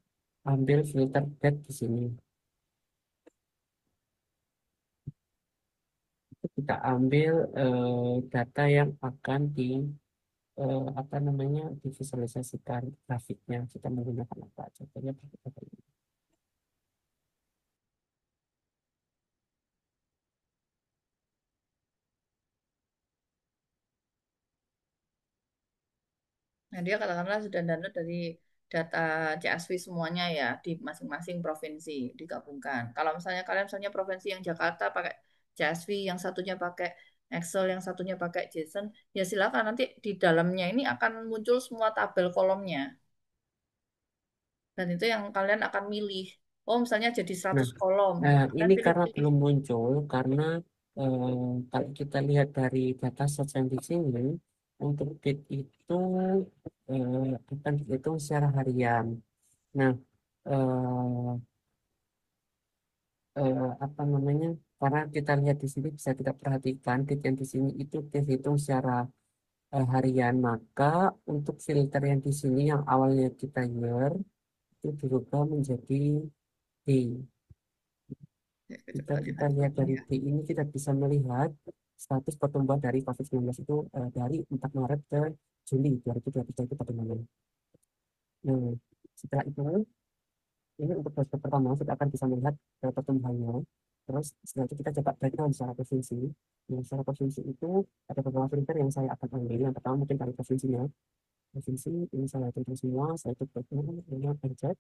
ambil filter date di sini. Kita ambil data yang akan apa namanya divisualisasikan grafiknya kita menggunakan apa contohnya grafik apa ini. Nah, dia katakanlah sudah download dari data CSV semuanya ya di masing-masing provinsi digabungkan. Kalau misalnya provinsi yang Jakarta pakai CSV, yang satunya pakai Excel, yang satunya pakai JSON, ya silakan nanti di dalamnya ini akan muncul semua tabel kolomnya. Dan itu yang kalian akan milih. Oh, misalnya jadi Nah, 100 kolom. Kalian ini karena pilih-pilih. belum muncul karena kalau kita lihat dari data source yang di sini untuk bit itu akan dihitung secara harian. Nah, eh, apa namanya? Karena kita lihat di sini bisa kita perhatikan bit yang di sini itu dihitung secara harian, maka untuk filter yang di sini yang awalnya kita year itu dirubah menjadi day. Ya, Jika coba kita lihat lihat ini dari ya. D ini kita bisa melihat status pertumbuhan dari COVID-19 itu dari 4 Maret ke Juli 2023 itu bagaimana. Nah, setelah itu ini untuk dashboard pertama kita akan bisa melihat pertumbuhannya. Terus setelah itu kita coba breakdown secara provinsi. Nah, secara provinsi itu ada beberapa filter yang saya akan ambil. Yang pertama mungkin dari provinsinya. Provinsi ini saya hitung semua, saya itu breakdown, ini pencet,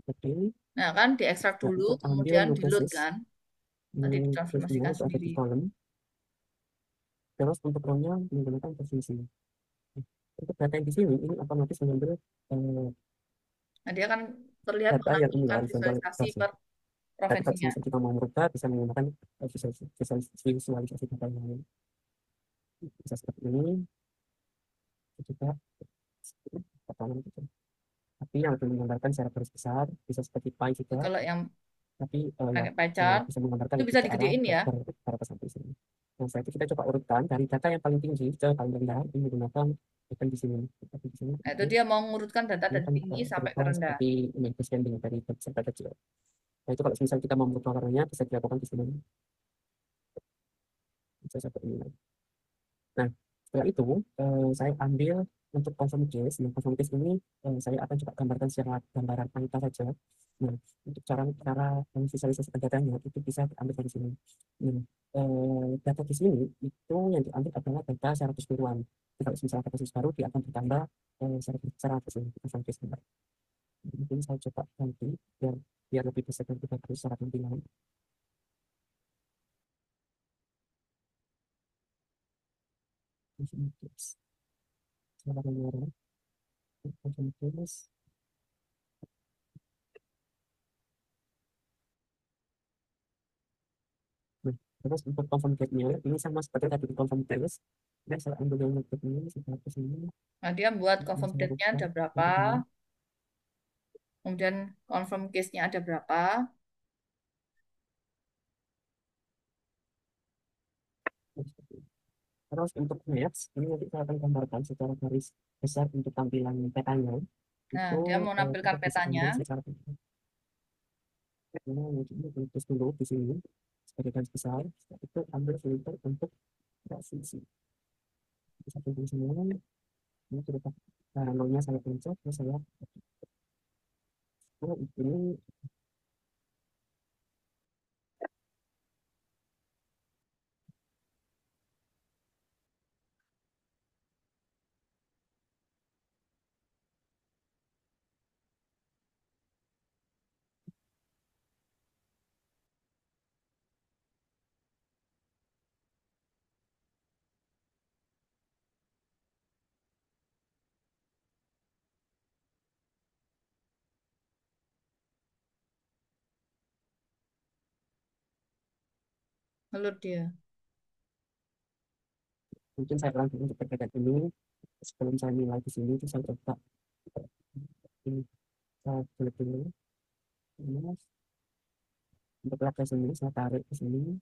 oke. Nah, kan diekstrak Setelah dulu, itu ambil kemudian new di load basis. kan. Nanti Provinsinya ditransformasikan itu ada sendiri. di kolom. Terus untuk row-nya menggunakan provinsi. Untuk data yang di sini ini otomatis mengambil eh, Nah, dia akan terlihat data yang ini ya, menampilkan horizontal visualisasi cross ya. per Tapi kalau provinsinya. misalnya kita mau merubah bisa menggunakan visualisasi data yang lain. Bisa seperti ini, kita potongan gitu. Tapi yang lebih menggambarkan secara garis besar bisa seperti pie Itu juga, kalau yang tapi ya pakai pie chart, bisa menggambarkan itu lebih bisa ke arah digedein ya. ke sampai sini. Nah, setelah itu kita coba urutkan dari data yang paling tinggi ke paling rendah ini menggunakan ikan di sini. Tapi di sini Nah, itu dia mau mengurutkan data ini dari kan tinggi sampai ke berupa rendah. seperti ini descending dari sampai kecil. Nah, itu kalau misalnya kita mau merubah warnanya bisa dilakukan di sini. Bisa seperti ini. Nah, setelah itu saya ambil untuk confirm case. Nah, confirm case ini saya akan coba gambarkan secara gambaran angka saja. Nah, untuk cara cara visualisasi datanya itu bisa diambil dari sini. Nah, data di sini itu yang diambil adalah data secara keseluruhan. Jadi kalau misalnya data kasus baru dia akan bertambah secara keseluruhan confirm case number. Mungkin saya coba ganti biar biar lebih bisa kita terus secara tampilan. Confirm case. Secara gambaran. Confirm case. Nah, terus untuk confirm date-nya ini sama seperti tadi di confirm case. Dan saya ambil yang untuk ini, saya ke sini, Nah, dia buat dan confirm saya date-nya buka ada berapa, untuk ini. kemudian confirm case-nya ada berapa. Terus untuk match, ini nanti saya akan gambarkan secara garis besar untuk tampilan petanya. Nah, Itu dia mau kita menampilkan bisa petanya. ambil secara ini mungkin tulis dulu di sini sebagai garis besar. Setelah itu ambil filter untuk transisi. Bisa pilih semua. Ini sudah namanya saya pencet, terus saya ini Lalu dia. mungkin saya ulangi untuk perbedaan ini sebelum saya nilai di sini itu saya coba ini saya klik dulu ini untuk lokasi ini saya tarik ke sini.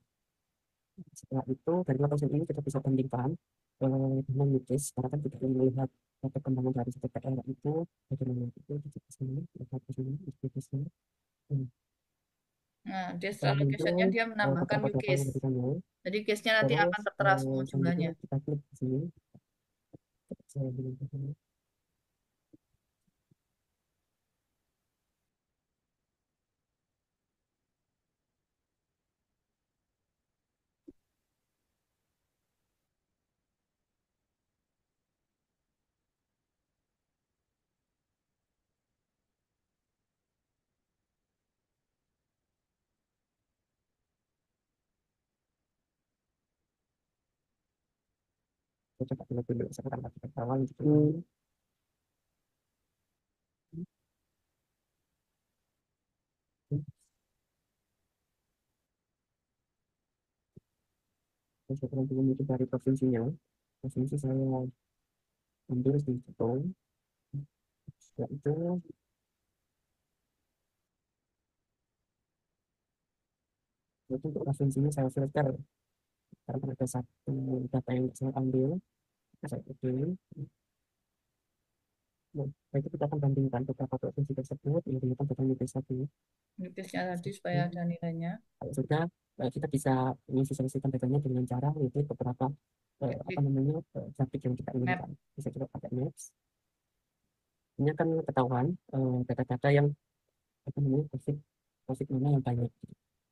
Setelah itu dari lokasi ini kita bisa bandingkan dengan Nukis karena kan kita ingin melihat perkembangan dari satu PR itu bagaimana itu kita ke sini lihat ke sini ke sini. Nah, dia Kita setelah muncul location-nya dia menambahkan beberapa new data yang case. ada di sana. Jadi case-nya nanti Terus akan tertera semua selanjutnya jumlahnya. kita klik di sini Saya coba dulu sekarang lagi awal gitu. Saya sekarang belum itu dari provinsinya. Provinsi saya ambil di Jepang. Ya itu untuk provinsinya saya filter karena ada satu data yang saya ambil, saya pilih. Nah, itu kita akan bandingkan beberapa provinsi tersebut yang digunakan data UPS tadi. Nipisnya tadi supaya ada nilainya. Kalau sudah, kita bisa memvisualisasikan datanya dengan cara yaitu beberapa apa Klik namanya grafik yang kita map. inginkan. Bisa kita pakai Maps. Ini akan ketahuan data-data yang apa namanya COVID COVID mana yang banyak.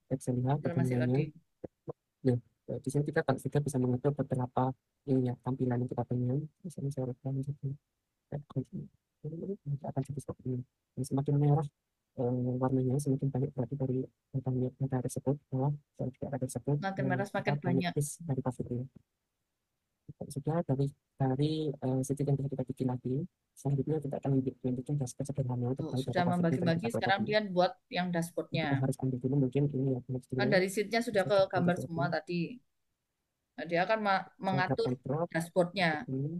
Kita bisa lihat data Informasi nilainya. tadi. Nah, di sini kita kan sudah bisa mengatur beberapa ini ya, tampilan yang kita pengen. Misalnya saya rekam satu, ini akan jadi seperti ini. Dan semakin merah warnanya, semakin banyak berarti dari data tersebut bahwa dari data tersebut Makin merah kita semakin banyak banyak. case dari COVID ini. Sudah dari sisi yang kita bikin lagi, selanjutnya kita akan lanjutkan dashboard sederhana Tuh, terkait data sudah COVID yang tadi membagi-bagi. kita buat Sekarang tadi. dia buat yang dashboardnya. Kita harus ambil dulu mungkin ini ya, next Kan dulu. dari sheetnya sudah Saya ke tekan gambar di semua sini, tadi. Nah, dia akan saya drag mengatur and drop dashboardnya. ini,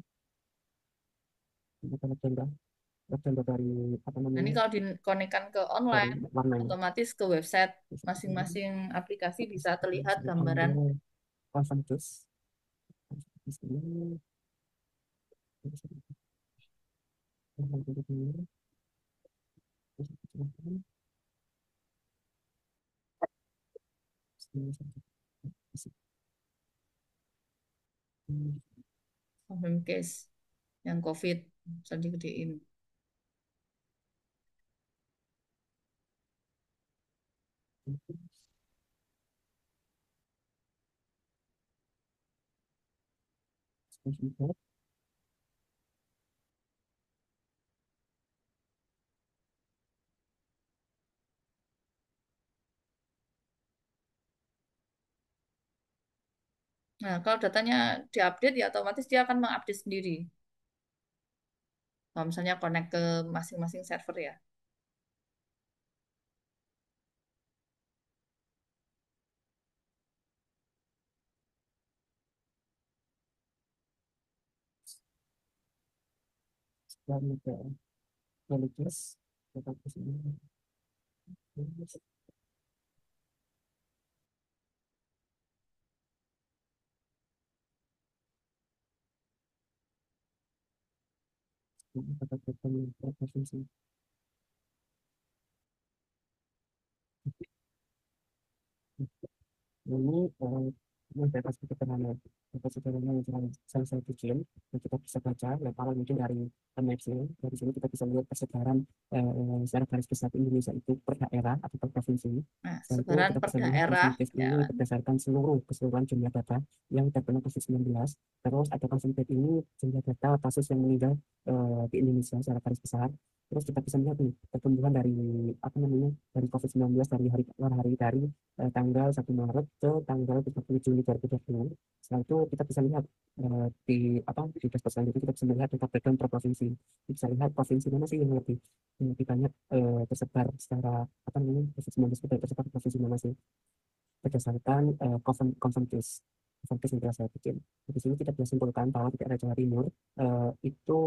kita rectangle dari apa Nah, ini namanya kalau dikonekkan ke dari online, warnanya. otomatis ke website Terus ini, masing-masing aplikasi bisa terlihat saya gambaran. ambil constant case. Di sini, terus ambil ini, terus ini, Confirm case yang COVID bisa digedein. Nah, kalau datanya diupdate ya otomatis dia akan mengupdate sendiri. Kalau misalnya connect ke masing-masing server ya. dan ke Religiousness tetap di sini. Tetap bertemu provinsi. Ini data sederhana, data sederhana yang saya bikin, yang kita bisa baca, yang awal mungkin dari Maps-nya. Dari sini kita bisa lihat persebaran secara garis besar Indonesia itu per daerah atau per provinsi. Nah, Selain itu sebaran kita per bisa lihat daerah konsentrasi ya ini kan. berdasarkan keseluruhan jumlah data yang terkena COVID-19. Terus ada konsentrasi ini jumlah data kasus yang meninggal di Indonesia secara garis besar. Terus kita bisa lihat nih pertumbuhan dari apa namanya dari COVID-19 dari hari per hari dari tanggal 1 Maret ke tanggal 30 Juni 2020. Setelah itu kita bisa lihat di apa di dashboard selanjutnya kita bisa melihat data breakdown per provinsi. Kita bisa lihat provinsi mana sih yang lebih banyak tersebar secara apa namanya COVID-19 itu tersebar di provinsi mana sih berdasarkan confirm case. Confirm case yang telah saya bikin. Di sini kita bisa simpulkan bahwa di daerah Jawa Timur itu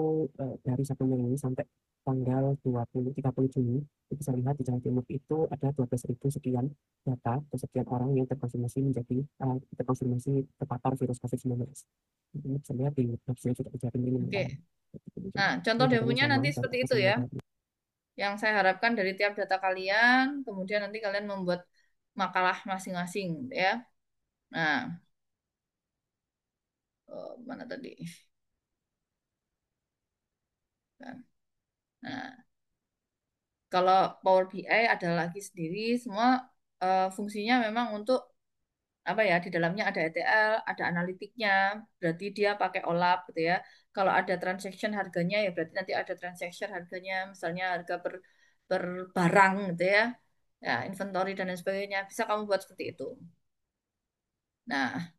dari 1 Mei ini sampai tanggal 30 Juni kita bisa lihat di Jawa Timur itu ada 12.000 sekian data atau sekian orang yang terkonfirmasi menjadi terkonfirmasi terpapar virus COVID-19. Ini bisa lihat di website juga di Jawa Timur ini. Oke. Nah, contoh Ini datanya demonya sama nanti dan seperti itu hasilnya ya. tadi. Yang saya harapkan dari tiap data kalian, kemudian nanti kalian membuat makalah masing-masing ya. Nah, mana tadi? Kan. Nah, kalau Power BI ada lagi sendiri, semua fungsinya memang untuk apa ya, di dalamnya ada ETL, ada analitiknya, berarti dia pakai OLAP gitu ya. Kalau ada transaction harganya ya berarti nanti ada transaction harganya, misalnya harga per barang gitu ya. Ya, inventory dan lain sebagainya. Bisa kamu buat seperti itu. Nah,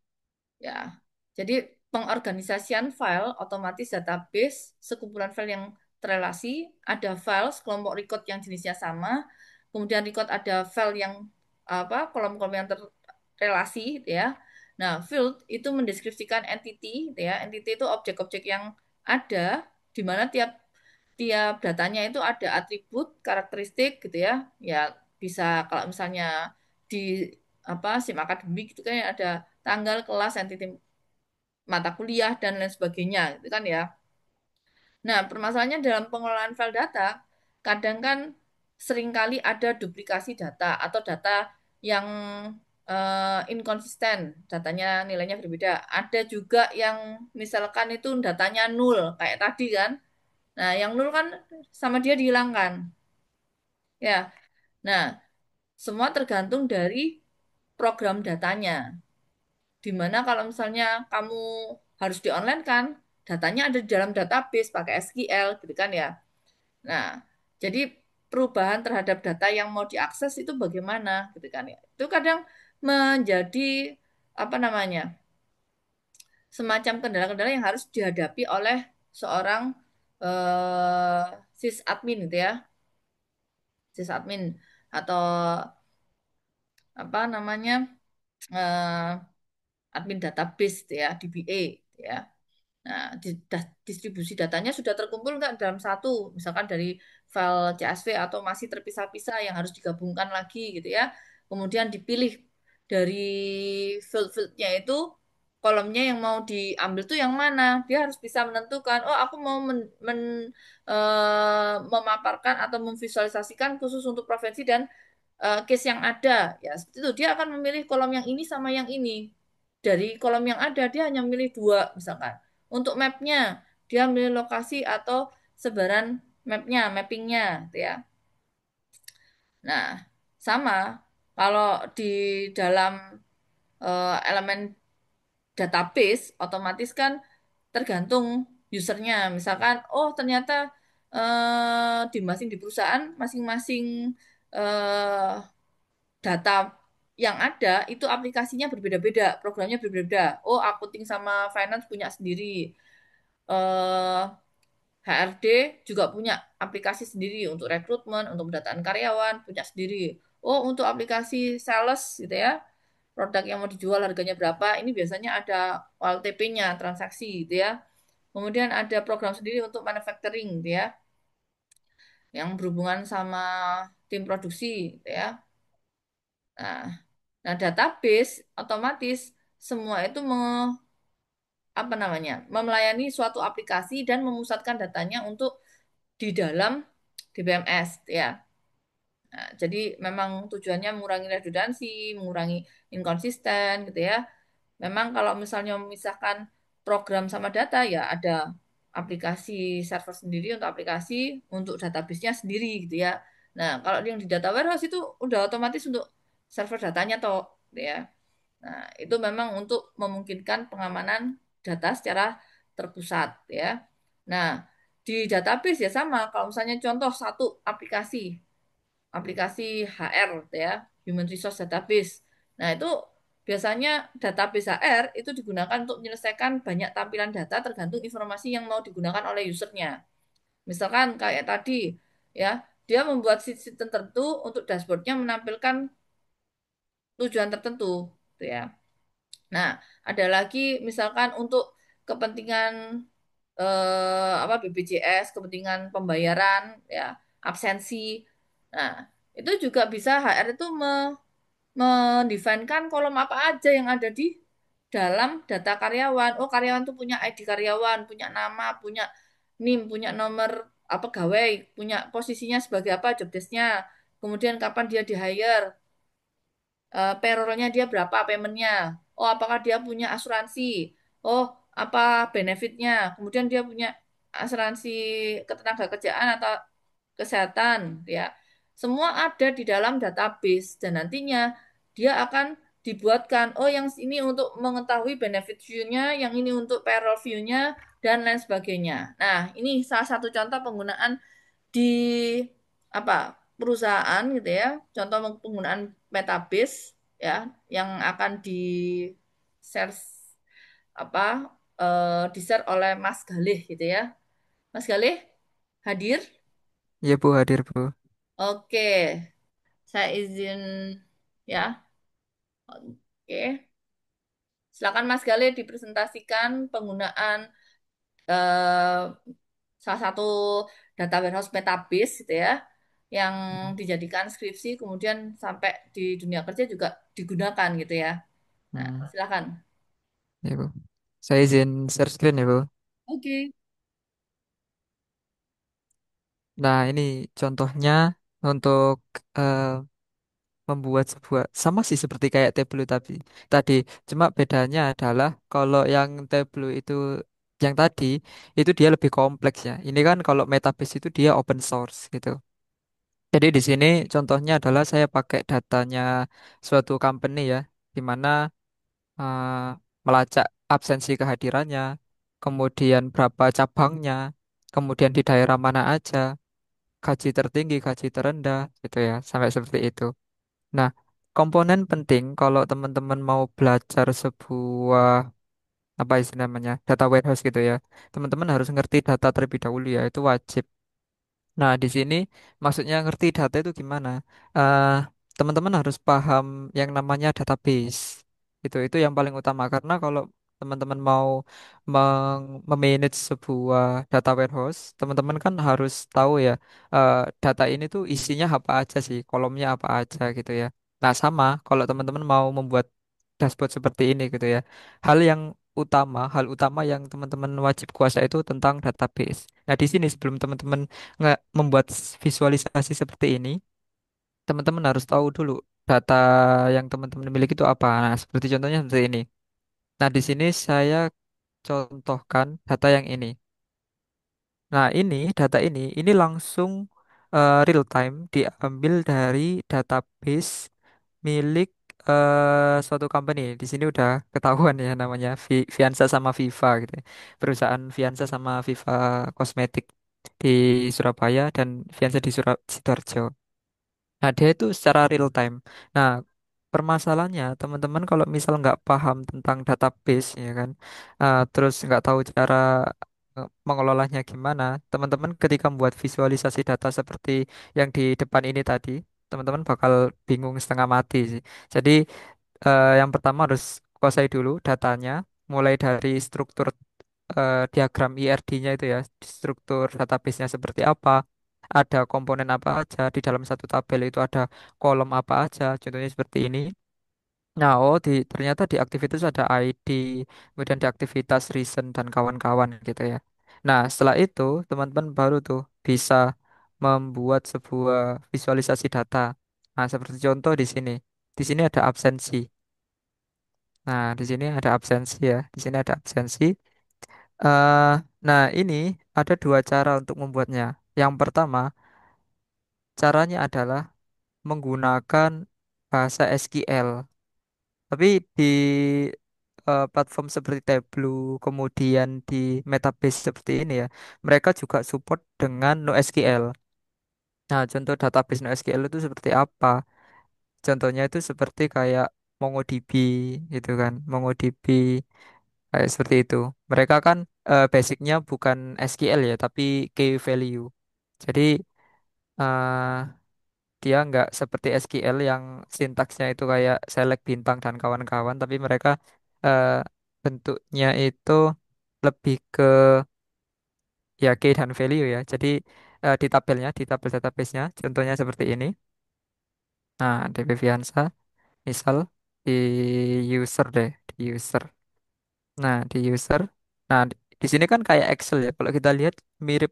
ya. Jadi pengorganisasian file otomatis database, sekumpulan file yang terrelasi, ada file kelompok record yang jenisnya sama, kemudian record ada file yang apa, kolom-kolom yang terrelasi gitu ya. Nah, field itu mendeskripsikan entity gitu ya. Entity itu objek-objek yang ada di mana tiap tiap datanya itu ada atribut, karakteristik gitu ya. Ya bisa kalau misalnya di apa SIM akademik gitu kan ya, ada tanggal, kelas, entity mata kuliah dan lain sebagainya gitu kan ya. Nah, permasalahannya dalam pengelolaan file data, kadang kan seringkali ada duplikasi data atau data yang inkonsisten, datanya nilainya berbeda. Ada juga yang misalkan itu datanya nol kayak tadi kan. Nah, yang nol kan sama dia dihilangkan. Ya. Nah, semua tergantung dari program datanya. Di mana kalau misalnya kamu harus di online kan, datanya ada di dalam database pakai SQL gitu kan ya. Nah, jadi perubahan terhadap data yang mau diakses itu bagaimana gitu kan ya. Itu kadang menjadi apa namanya? Semacam kendala-kendala yang harus dihadapi oleh seorang eh, sysadmin gitu ya. Sysadmin atau apa namanya? eh, admin database gitu ya, DBA gitu ya. Nah, distribusi datanya sudah terkumpul nggak dalam satu, misalkan dari file CSV atau masih terpisah-pisah yang harus digabungkan lagi gitu ya. Kemudian dipilih dari field-fieldnya itu, kolomnya yang mau diambil tuh yang mana. Dia harus bisa menentukan, oh aku mau memaparkan atau memvisualisasikan khusus untuk provinsi dan case yang ada. Ya, seperti itu. Dia akan memilih kolom yang ini sama yang ini. Dari kolom yang ada, dia hanya memilih dua, misalkan. Untuk mapnya, dia memilih lokasi atau sebaran mapnya, mappingnya, gitu ya. Nah, sama kalau di dalam elemen database, otomatis kan tergantung usernya. Misalkan, oh ternyata di masing di perusahaan masing-masing eh, data yang ada itu aplikasinya berbeda-beda, programnya berbeda. Oh, accounting sama finance punya sendiri. Eh, HRD juga punya aplikasi sendiri untuk rekrutmen, untuk pendataan karyawan, punya sendiri. Oh, untuk aplikasi sales gitu ya, produk yang mau dijual harganya berapa, ini biasanya ada OLTP-nya, transaksi gitu ya. Kemudian ada program sendiri untuk manufacturing gitu ya, yang berhubungan sama tim produksi gitu ya. Nah, nah database otomatis semua itu apa namanya, melayani suatu aplikasi dan memusatkan datanya untuk di dalam DBMS ya. Nah, jadi memang tujuannya mengurangi redundansi, mengurangi inkonsisten gitu ya. Memang kalau misalnya memisahkan program sama data ya ada aplikasi server sendiri untuk aplikasi, untuk database-nya sendiri gitu ya. Nah, kalau yang di data warehouse itu udah otomatis untuk server datanya toh gitu ya. Nah, itu memang untuk memungkinkan pengamanan data secara terpusat ya. Nah, di database ya sama. Kalau misalnya contoh satu aplikasi HR ya, Human Resource Database. Nah, itu biasanya database HR itu digunakan untuk menyelesaikan banyak tampilan data tergantung informasi yang mau digunakan oleh usernya. Misalkan kayak tadi ya, dia membuat sheet tertentu untuk dashboardnya menampilkan tujuan tertentu, gitu ya. Nah, ada lagi misalkan untuk kepentingan apa BPJS, kepentingan pembayaran ya, absensi. Nah, itu juga bisa HR itu mendefinkan kolom apa aja yang ada di dalam data karyawan. Oh, karyawan itu punya ID karyawan, punya nama, punya NIM, punya nomor apa pegawai, punya posisinya sebagai apa, job desk-nya. Kemudian kapan dia di hire, payroll-nya dia berapa payment-nya. Oh, apakah dia punya asuransi? Oh, apa benefitnya? Kemudian dia punya asuransi ketenaga kerjaan atau kesehatan, ya. Semua ada di dalam database dan nantinya dia akan dibuatkan, oh yang ini untuk mengetahui benefit view-nya, yang ini untuk payroll view-nya, dan lain sebagainya. Nah, ini salah satu contoh penggunaan di apa perusahaan gitu ya, contoh penggunaan Metabase ya, yang akan di share apa di share oleh Mas Galih gitu ya. Mas Galih hadir? Iya Bu, hadir Bu. Oke, saya izin ya. Oke, silakan Mas Galih dipresentasikan penggunaan eh, salah satu data warehouse Metabase gitu ya, yang dijadikan skripsi kemudian sampai di dunia kerja juga digunakan gitu ya. Nah, Hmm, silakan. ya Bu. Saya izin share screen ya Bu. Oke. Nah ini contohnya untuk eh, membuat sebuah sama sih seperti kayak Tableau tadi. Cuma bedanya adalah kalau yang Tableau yang tadi itu dia lebih kompleks ya. Ini kan kalau Metabase itu dia open source gitu. Jadi di sini contohnya adalah saya pakai datanya suatu company ya, di mana eh, melacak absensi kehadirannya, kemudian berapa cabangnya, kemudian di daerah mana aja, gaji tertinggi, gaji terendah, gitu ya, sampai seperti itu. Nah, komponen penting kalau teman-teman mau belajar sebuah apa istilah namanya data warehouse gitu ya, teman-teman harus ngerti data terlebih dahulu ya, itu wajib. Nah, di sini maksudnya ngerti data itu gimana? Eh, Teman-teman harus paham yang namanya database. Itu yang paling utama karena kalau teman-teman mau memanage sebuah data warehouse, teman-teman kan harus tahu ya eh, data ini tuh isinya apa aja sih, kolomnya apa aja gitu ya. Nah, sama kalau teman-teman mau membuat dashboard seperti ini gitu ya. Hal utama yang teman-teman wajib kuasai itu tentang database. Nah, di sini sebelum teman-teman membuat visualisasi seperti ini, teman-teman harus tahu dulu data yang teman-teman miliki itu apa. Nah, seperti contohnya seperti ini. Nah, di sini saya contohkan data yang ini. Nah, ini langsung real time diambil dari database milik suatu company. Di sini udah ketahuan ya namanya Fianza sama Viva gitu, ya. Perusahaan Fianza sama Viva Kosmetik di Surabaya dan Fianza di Sidoarjo. Nah, dia itu secara real time. Nah, permasalahannya teman-teman kalau misal nggak paham tentang database ya kan, terus nggak tahu cara mengelolanya gimana, teman-teman ketika membuat visualisasi data seperti yang di depan ini tadi, teman-teman bakal bingung setengah mati sih. Jadi yang pertama harus kuasai dulu datanya, mulai dari struktur diagram IRD-nya itu ya, struktur database-nya seperti apa, ada komponen apa aja, di dalam satu tabel itu ada kolom apa aja, contohnya seperti ini. Nah, ternyata di aktivitas ada ID, kemudian di aktivitas reason dan kawan-kawan gitu ya. Nah, setelah itu teman-teman baru tuh bisa membuat sebuah visualisasi data. Nah, seperti contoh di sini. Di sini ada absensi. Nah, di sini ada absensi ya. Di sini ada absensi. eh nah, ini ada dua cara untuk membuatnya. Yang pertama, caranya adalah menggunakan bahasa SQL. Tapi di platform seperti Tableau, kemudian di Metabase seperti ini ya, mereka juga support dengan NoSQL. Nah, contoh database NoSQL itu seperti apa? Contohnya itu seperti kayak MongoDB gitu kan, MongoDB kayak seperti itu. Mereka kan basicnya bukan SQL ya, tapi key value. Jadi eh, dia nggak seperti SQL yang sintaksnya itu kayak select bintang dan kawan-kawan, tapi mereka eh, bentuknya itu lebih ke ya key dan value ya. Jadi di tabel database-nya, contohnya seperti ini. Nah, DB Fianza, misal di user deh, di user. Nah, di user. Nah, di sini kan kayak Excel ya. Kalau kita lihat mirip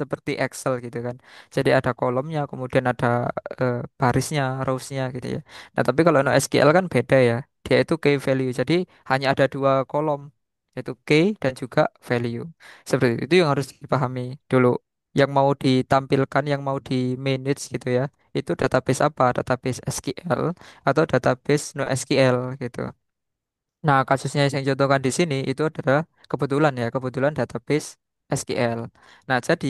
seperti Excel gitu kan. Jadi ada kolomnya, kemudian ada barisnya, rows-nya gitu ya. Nah, tapi kalau NoSQL kan beda ya. Dia itu key value. Jadi hanya ada dua kolom. yaitu key dan juga value. Seperti itu yang harus dipahami dulu. Yang mau ditampilkan, yang mau di manage gitu ya, itu database apa? Database SQL atau database NoSQL gitu. Nah, kasusnya yang saya contohkan di sini itu adalah kebetulan database SQL. Nah, jadi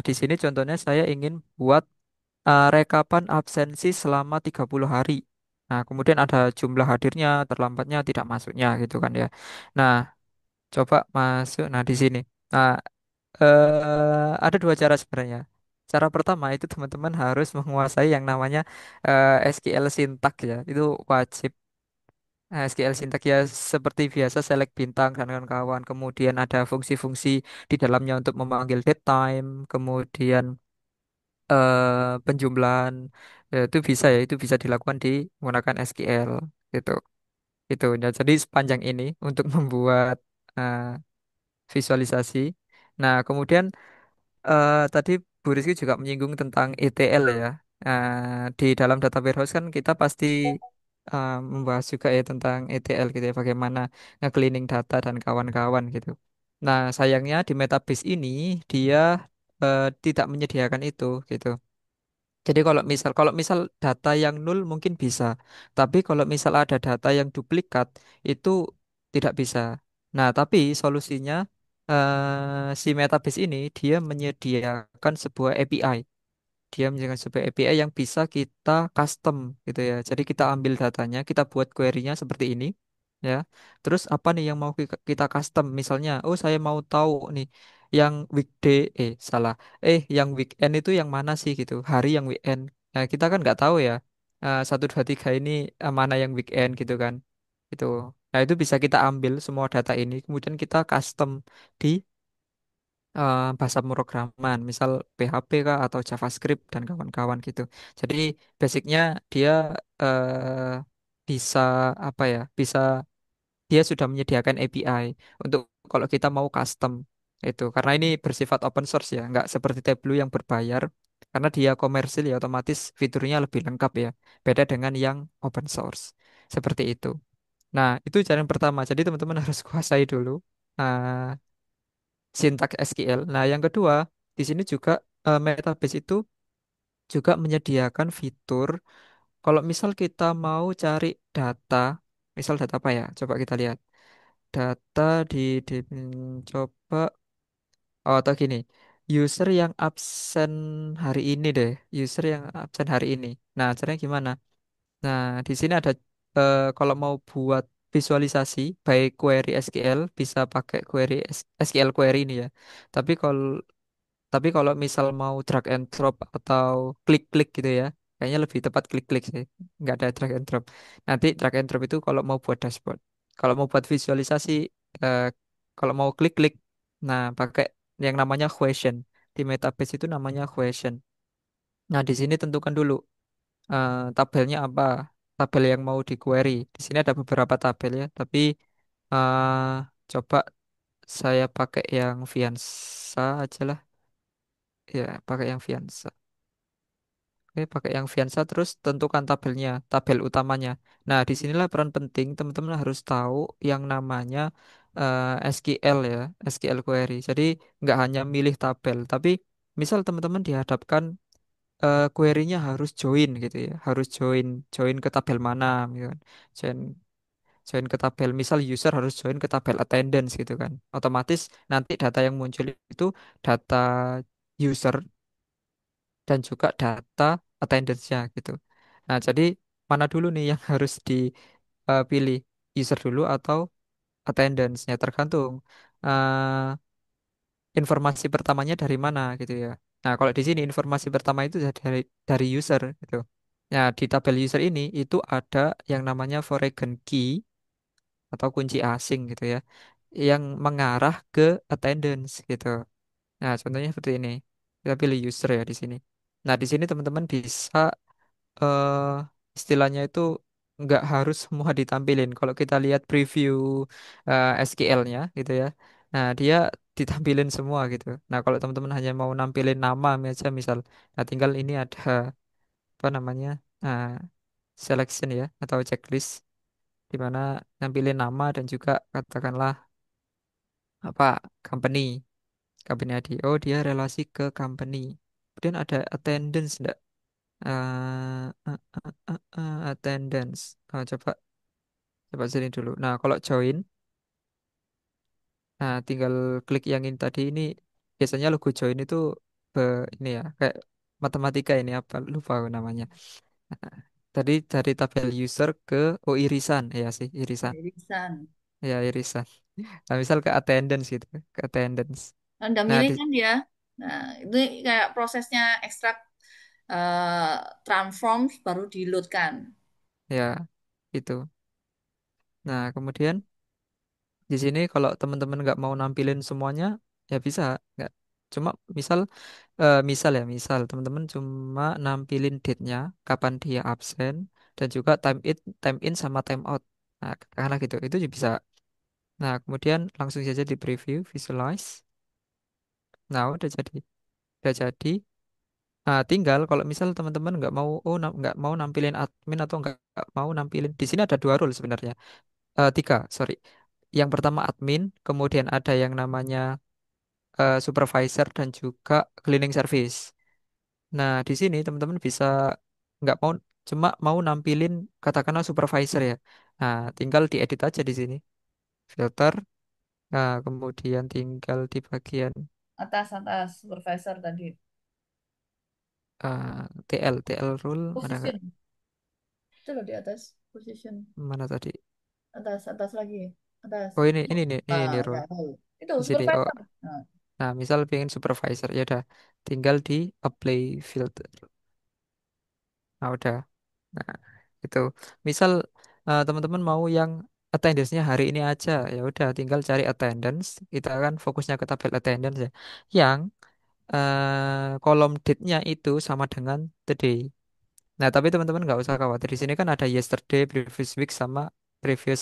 di sini contohnya saya ingin buat rekapan absensi selama 30 hari. Nah, kemudian ada jumlah hadirnya, terlambatnya, tidak masuknya gitu kan ya. Nah, coba masuk. Nah, di sini. Nah, ada dua cara sebenarnya. Cara pertama itu teman-teman harus menguasai yang namanya SQL syntax ya. Itu wajib. SQL syntax ya seperti biasa select bintang dan kawan-kawan. Kemudian ada fungsi-fungsi di dalamnya untuk memanggil datetime. Kemudian penjumlahan itu bisa ya itu bisa dilakukan di menggunakan SQL gitu itu ya jadi sepanjang ini untuk membuat eh, visualisasi. Nah kemudian tadi Bu Rizky juga menyinggung tentang ETL ya. Di dalam data warehouse kan kita pasti membahas juga ya tentang ETL gitu ya bagaimana nge-cleaning data dan kawan-kawan gitu. Nah sayangnya di Metabase ini dia tidak menyediakan itu gitu. Jadi kalau misal data yang nol mungkin bisa, tapi kalau misal ada data yang duplikat itu tidak bisa. Nah, tapi solusinya si Metabase ini dia menyediakan sebuah API. Dia menjaga sebuah API yang bisa kita custom gitu ya. Jadi kita ambil datanya, kita buat query-nya seperti ini ya. Terus apa nih yang mau kita custom? Misalnya, oh saya mau tahu nih yang weekday salah. Yang weekend itu yang mana sih gitu. Hari yang weekend. Nah, kita kan nggak tahu ya. 1, 2, 3 ini mana yang weekend gitu kan. Itu. Nah, itu bisa kita ambil semua data ini kemudian kita custom di bahasa pemrograman, misal PHP kah atau JavaScript dan kawan-kawan gitu. Jadi basicnya dia bisa apa ya? Dia sudah menyediakan API untuk kalau kita mau custom itu. Karena ini bersifat open source ya, nggak seperti Tableau yang berbayar. Karena dia komersil ya otomatis fiturnya lebih lengkap ya. Beda dengan yang open source. Seperti itu. Nah, itu cara yang pertama. Jadi teman-teman harus kuasai dulu. uh, Sintaks SQL. Nah, yang kedua, di sini juga Metabase itu juga menyediakan fitur kalau misal kita mau cari data, misal data apa ya? Coba kita lihat. Data coba atau gini. User yang absen hari ini deh. User yang absen hari ini. Nah, caranya gimana? Nah, di sini ada kalau mau buat visualisasi baik query SQL bisa pakai SQL query ini ya. Tapi kalau misal mau drag and drop atau klik-klik gitu ya, kayaknya lebih tepat klik-klik sih. Nggak ada drag and drop. Nanti drag and drop itu kalau mau buat dashboard. Kalau mau buat visualisasi, eh, kalau mau klik-klik, nah pakai yang namanya question. Di Metabase itu namanya question. Nah, di sini tentukan dulu tabelnya apa, tabel yang mau di query. Di sini ada beberapa tabel ya, tapi eh, coba saya pakai yang Fianza aja lah. Ya, pakai yang Fianza. Oke, pakai yang Fianza terus tentukan tabelnya, tabel utamanya. Nah, disinilah peran penting teman-teman harus tahu yang namanya SQL ya, SQL query. Jadi nggak hanya milih tabel, tapi misal teman-teman dihadapkan query-nya harus join gitu ya, harus join join ke tabel mana, gitu kan. Join join ke tabel, misal user harus join ke tabel attendance gitu kan. Otomatis nanti data yang muncul itu data user dan juga data attendance-nya gitu. Nah, jadi mana dulu nih yang harus dipilih, user dulu atau attendance-nya tergantung informasi pertamanya dari mana gitu ya. Nah, kalau di sini informasi pertama itu dari user gitu. Nah, di tabel user ini itu ada yang namanya foreign key atau kunci asing gitu ya, yang mengarah ke attendance gitu. Nah, contohnya seperti ini. Kita pilih user ya di sini. Nah, di sini teman-teman bisa eh istilahnya itu nggak harus semua ditampilin. Kalau kita lihat preview SQL-nya gitu ya, nah dia ditampilin semua gitu. Nah, kalau teman-teman hanya mau nampilin nama aja misal, nah tinggal ini ada apa namanya nah, selection ya atau checklist di mana nampilin nama dan juga katakanlah apa company, company ID. Oh, dia relasi ke company. Kemudian ada attendance enggak? Attendance. Oh, coba coba sini dulu. Nah, kalau join, nah tinggal klik yang ini tadi ini. Biasanya logo join itu be, ini ya kayak matematika ini apa lupa aku namanya. Nah, tadi dari tabel user ke irisan ya sih irisan. Irisan. Ya irisan. Nah, misal ke attendance gitu, ke attendance. Anda Nah, milih di kan dia. Nah, itu kayak prosesnya ekstrak eh, transform baru di load kan. ya itu. Nah, kemudian di sini kalau teman-teman nggak mau nampilin semuanya, ya bisa, nggak. Cuma misal, misal teman-teman cuma nampilin date-nya, kapan dia absen, dan juga time in sama time out. Nah, karena gitu, itu juga bisa. Nah, kemudian langsung saja di preview, visualize. Nah, udah jadi. Nah, tinggal kalau misal teman-teman nggak mau, nggak mau nampilin admin atau nggak mau nampilin, di sini ada dua role sebenarnya. Tiga, sorry. Yang pertama admin, kemudian ada yang namanya supervisor dan juga cleaning service. Nah, di sini teman-teman bisa nggak mau cuma mau nampilin katakanlah supervisor ya. Nah, tinggal diedit aja di sini. Filter. Nah, kemudian tinggal di bagian Atas atas supervisor tadi. TL rule mana nggak? Position. Itu loh di atas. Position. Mana tadi? Atas atas lagi. Atas. Oh, ini Itu. ini nih, Ah, ini ya rule. tahu. Itu Di sini. Oh, supervisor. Nah, nah, misal pengen supervisor ya udah tinggal di apply filter. Nah, udah. Nah, itu. Misal teman-teman mau yang attendance-nya hari ini aja, ya udah tinggal cari attendance. Kita akan fokusnya ke tabel attendance ya. Yang kolom date-nya itu sama dengan today. Nah, tapi teman-teman nggak usah khawatir. Di sini kan ada yesterday, previous week sama previous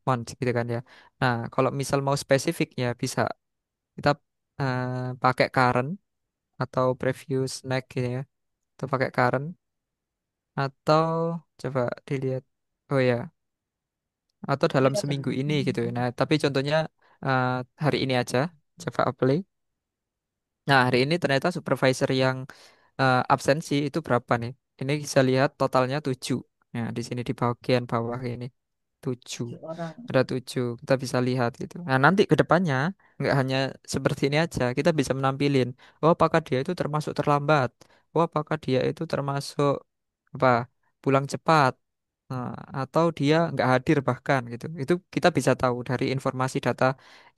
month gitu kan ya. Nah, kalau misal mau spesifik ya bisa kita pakai current atau previous next gitu ya. Atau pakai current atau coba dilihat. Oh ya, atau dalam kelihatan. seminggu ini gitu. Nah, tapi contohnya eh, hari ini aja, coba apply. Nah, hari ini ternyata supervisor yang absensi itu berapa nih? Ini bisa lihat totalnya 7. Nah, di sini di bagian bawah ini 7. 7 orang. Ada 7. Kita bisa lihat gitu. Nah, nanti ke depannya nggak hanya seperti ini aja. Kita bisa menampilin. Oh, apakah dia itu termasuk terlambat? Oh, apakah dia itu termasuk apa? Pulang cepat? Nah, atau dia nggak hadir bahkan gitu. Itu kita bisa tahu dari informasi data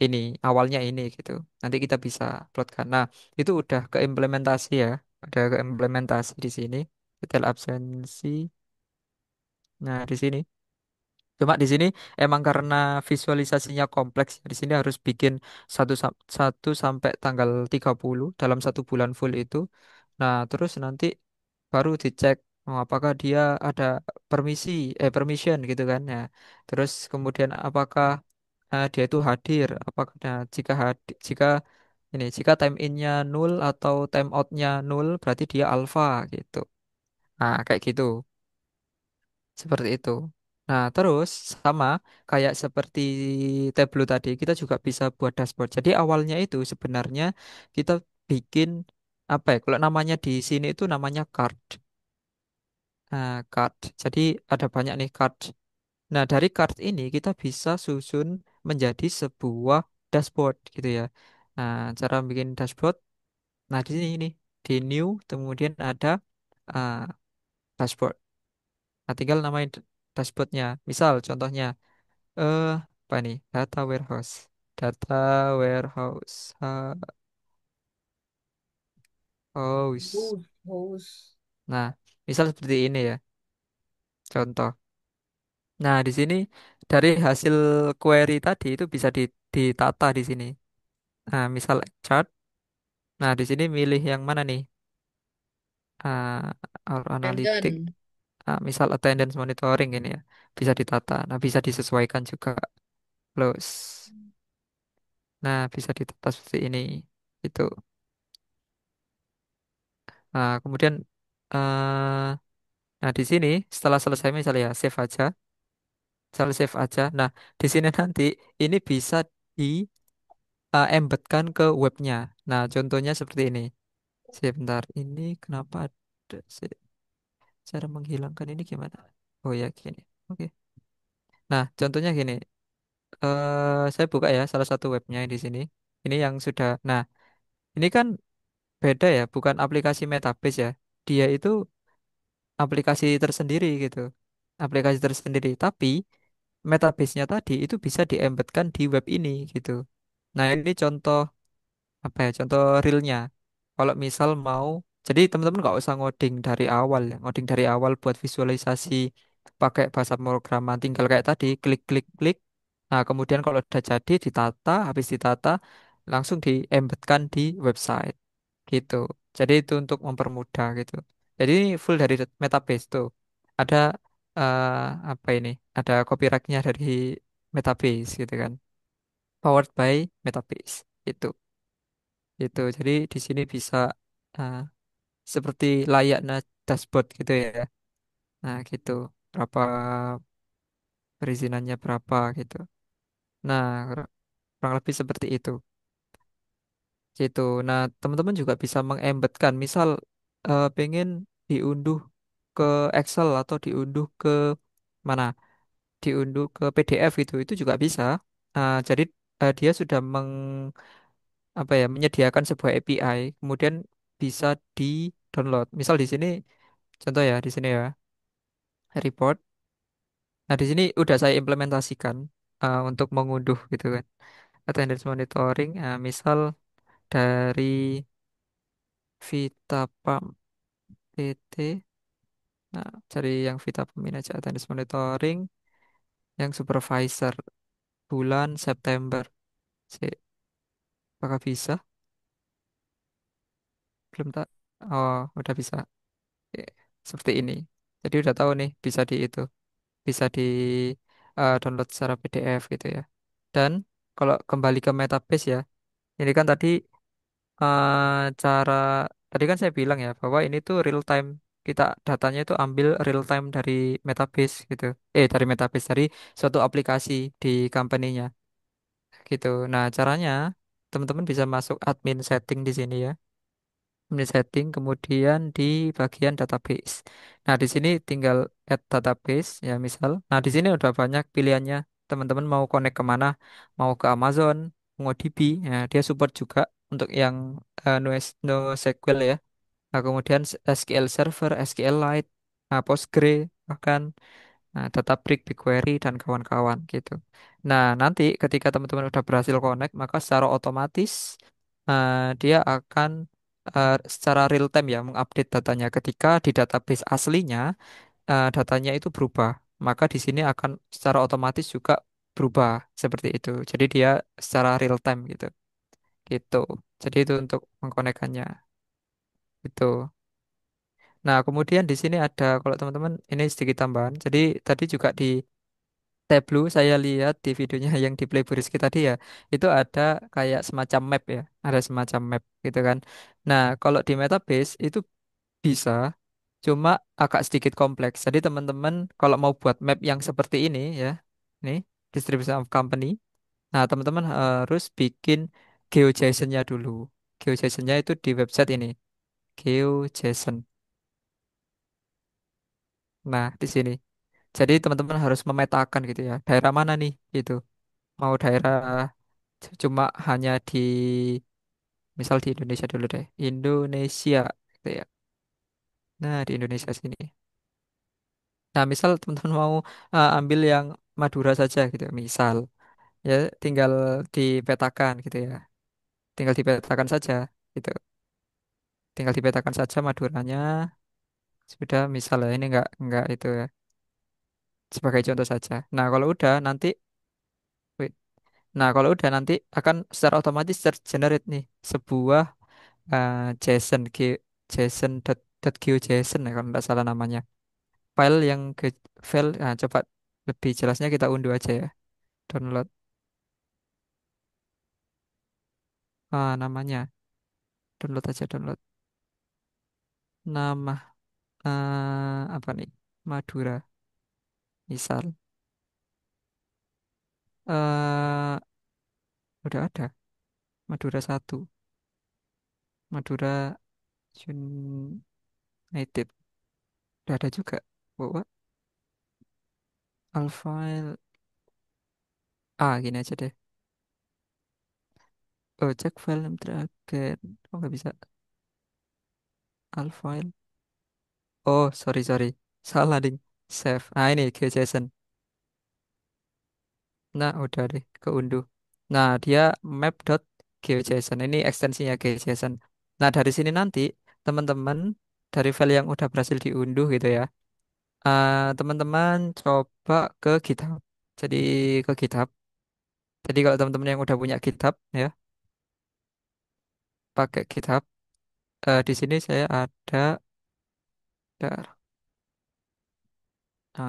ini awalnya ini gitu. Nanti kita bisa plotkan. Nah, itu udah keimplementasi ya. Udah keimplementasi di sini. Detail absensi. Nah, di sini. Cuma di sini emang karena visualisasinya kompleks. Di sini harus bikin satu sampai tanggal 30 dalam 1 bulan full itu. Nah, terus nanti baru dicek apakah dia ada permission gitu kan ya. Terus kemudian apakah dia itu hadir, apakah jika jika time in-nya nol atau time out-nya nol berarti dia alpha gitu. Nah, kayak gitu. Seperti itu. Nah, terus sama kayak seperti Tableau tadi, kita juga bisa buat dashboard. Jadi awalnya itu sebenarnya kita bikin apa ya? Kalau namanya di sini itu namanya card. Nah, card. Jadi ada banyak nih card. Nah, dari card ini kita bisa susun menjadi sebuah dashboard gitu ya. Nah, cara bikin dashboard. Nah, di sini nih di new kemudian ada uh, dashboard. Nah, tinggal namain dashboardnya. Misal contohnya eh apa nih? Data warehouse. Data warehouse. House. Host. Nah, misal seperti ini ya. Contoh. Nah, di sini dari hasil query tadi itu bisa ditata di sini. Nah, misal chart. Nah, di sini milih yang mana nih? Our analytic. Random. Misal attendance monitoring ini ya. Bisa ditata. Nah, bisa disesuaikan juga. Close. Nah, bisa ditata seperti ini. Itu. Nah, kemudian eh nah di sini setelah selesai misalnya ya save aja, misalnya save aja. Nah, di sini nanti ini bisa embedkan ke webnya. Nah, contohnya seperti ini. Sebentar, ini kenapa ada cara menghilangkan ini gimana? Oh ya, gini. Oke. Nah, contohnya gini. Saya buka ya salah satu webnya di sini. Ini yang sudah. Nah, ini kan beda ya, bukan aplikasi Metabase ya. Dia itu aplikasi tersendiri gitu. Aplikasi tersendiri. Tapi Metabase-nya tadi itu bisa diembedkan di web ini gitu. Nah, ini contoh apa ya? Contoh realnya. Kalau misal mau, jadi teman-teman nggak usah ngoding dari awal ya. Ngoding dari awal buat visualisasi pakai bahasa pemrograman. Tinggal kayak tadi, klik, klik, klik. Nah, kemudian kalau udah jadi, ditata, habis ditata, langsung diembedkan di website gitu. Jadi itu untuk mempermudah gitu. Jadi ini full dari Metabase tuh. Ada eh, apa ini? Ada copyrightnya dari Metabase gitu kan. Powered by Metabase itu. Itu. Jadi di sini bisa eh, seperti layaknya dashboard gitu ya. Nah, gitu. Berapa perizinannya berapa gitu. Nah, kurang lebih seperti itu. Gitu. Nah, teman-teman juga bisa mengembedkan, misal pengen diunduh ke Excel atau diunduh ke mana? Diunduh ke PDF itu juga bisa. Jadi dia sudah apa ya, menyediakan sebuah API, kemudian bisa di-download. Misal di sini, contoh ya, di sini ya, report. Nah, di sini udah saya implementasikan untuk mengunduh gitu kan. Attendance monitoring, misal dari Vitapam PT. Nah, cari yang Vitapam ini aja, attendance monitoring, yang supervisor bulan September. Si, apakah bisa? Belum tak? Oh, udah bisa. Oke, seperti ini. Jadi udah tahu nih, bisa di itu, bisa di download secara PDF gitu ya. Dan kalau kembali ke Metabase ya, ini kan tadi cara tadi kan saya bilang ya bahwa ini tuh real time, kita datanya itu ambil real time dari Metabase gitu. Dari Metabase, dari suatu aplikasi di company-nya gitu. Nah, caranya teman-teman bisa masuk admin setting di sini ya. Admin setting, kemudian di bagian database. Nah, di sini tinggal add database ya misal. Nah, di sini udah banyak pilihannya. Teman-teman mau connect kemana? Mau ke Amazon, MongoDB, ya dia support juga untuk yang NoSQL ya. Nah, kemudian SQL Server, SQLite, Postgre, bahkan Databricks, BigQuery, dan kawan-kawan gitu. Nah, nanti ketika teman-teman udah berhasil connect, maka secara otomatis dia akan secara real time ya mengupdate datanya. Ketika di database aslinya datanya itu berubah, maka di sini akan secara otomatis juga berubah seperti itu. Jadi dia secara real time gitu. Gitu. Jadi itu untuk mengkonekkannya. Itu. Nah, kemudian di sini ada, kalau teman-teman ini sedikit tambahan. Jadi tadi juga di Tableau saya lihat di videonya yang di Playboy Rizky tadi ya, itu ada kayak semacam map ya, ada semacam map gitu kan. Nah, kalau di Metabase itu bisa, cuma agak sedikit kompleks. Jadi teman-teman kalau mau buat map yang seperti ini ya, ini distribution of company. Nah, teman-teman harus bikin GeoJSON-nya dulu. GeoJSON-nya itu di website ini, GeoJSON. Nah, di sini. Jadi teman-teman harus memetakan gitu ya, daerah mana nih gitu. Mau daerah cuma hanya di, misal di Indonesia dulu deh. Indonesia gitu ya. Nah, di Indonesia sini. Nah, misal teman-teman mau ambil yang Madura saja gitu, misal ya tinggal dipetakan gitu ya. Tinggal dipetakan saja gitu. Tinggal dipetakan saja Maduranya. Sudah misal ya, ini enggak itu ya. Sebagai contoh saja. Nah, kalau udah nanti wait. Nah, kalau udah nanti akan secara otomatis tergenerate nih sebuah JSON, JSON.geojson ya kalau tidak salah namanya. File yang ke file, coba lebih jelasnya kita unduh aja ya. Download namanya. Download aja, download. Nama apa nih? Madura misal. eh Udah ada. Madura satu, Madura United. Udah ada juga. Bawa Alfile. Gini aja deh. Oh, cek film terakhir. Oh, nggak bisa. Alfile. Oh, sorry, sorry. Salah, ding. Save. Ini GeoJSON. Nah, udah deh, keunduh. Nah, dia map.geojson. Ini ekstensinya GeoJSON. Nah, dari sini nanti, teman-teman, dari file yang udah berhasil diunduh gitu ya, teman-teman coba ke GitHub. Jadi, ke GitHub. Jadi, kalau teman-teman yang udah punya GitHub, ya, pakai GitHub. Di sini saya ada, bentar.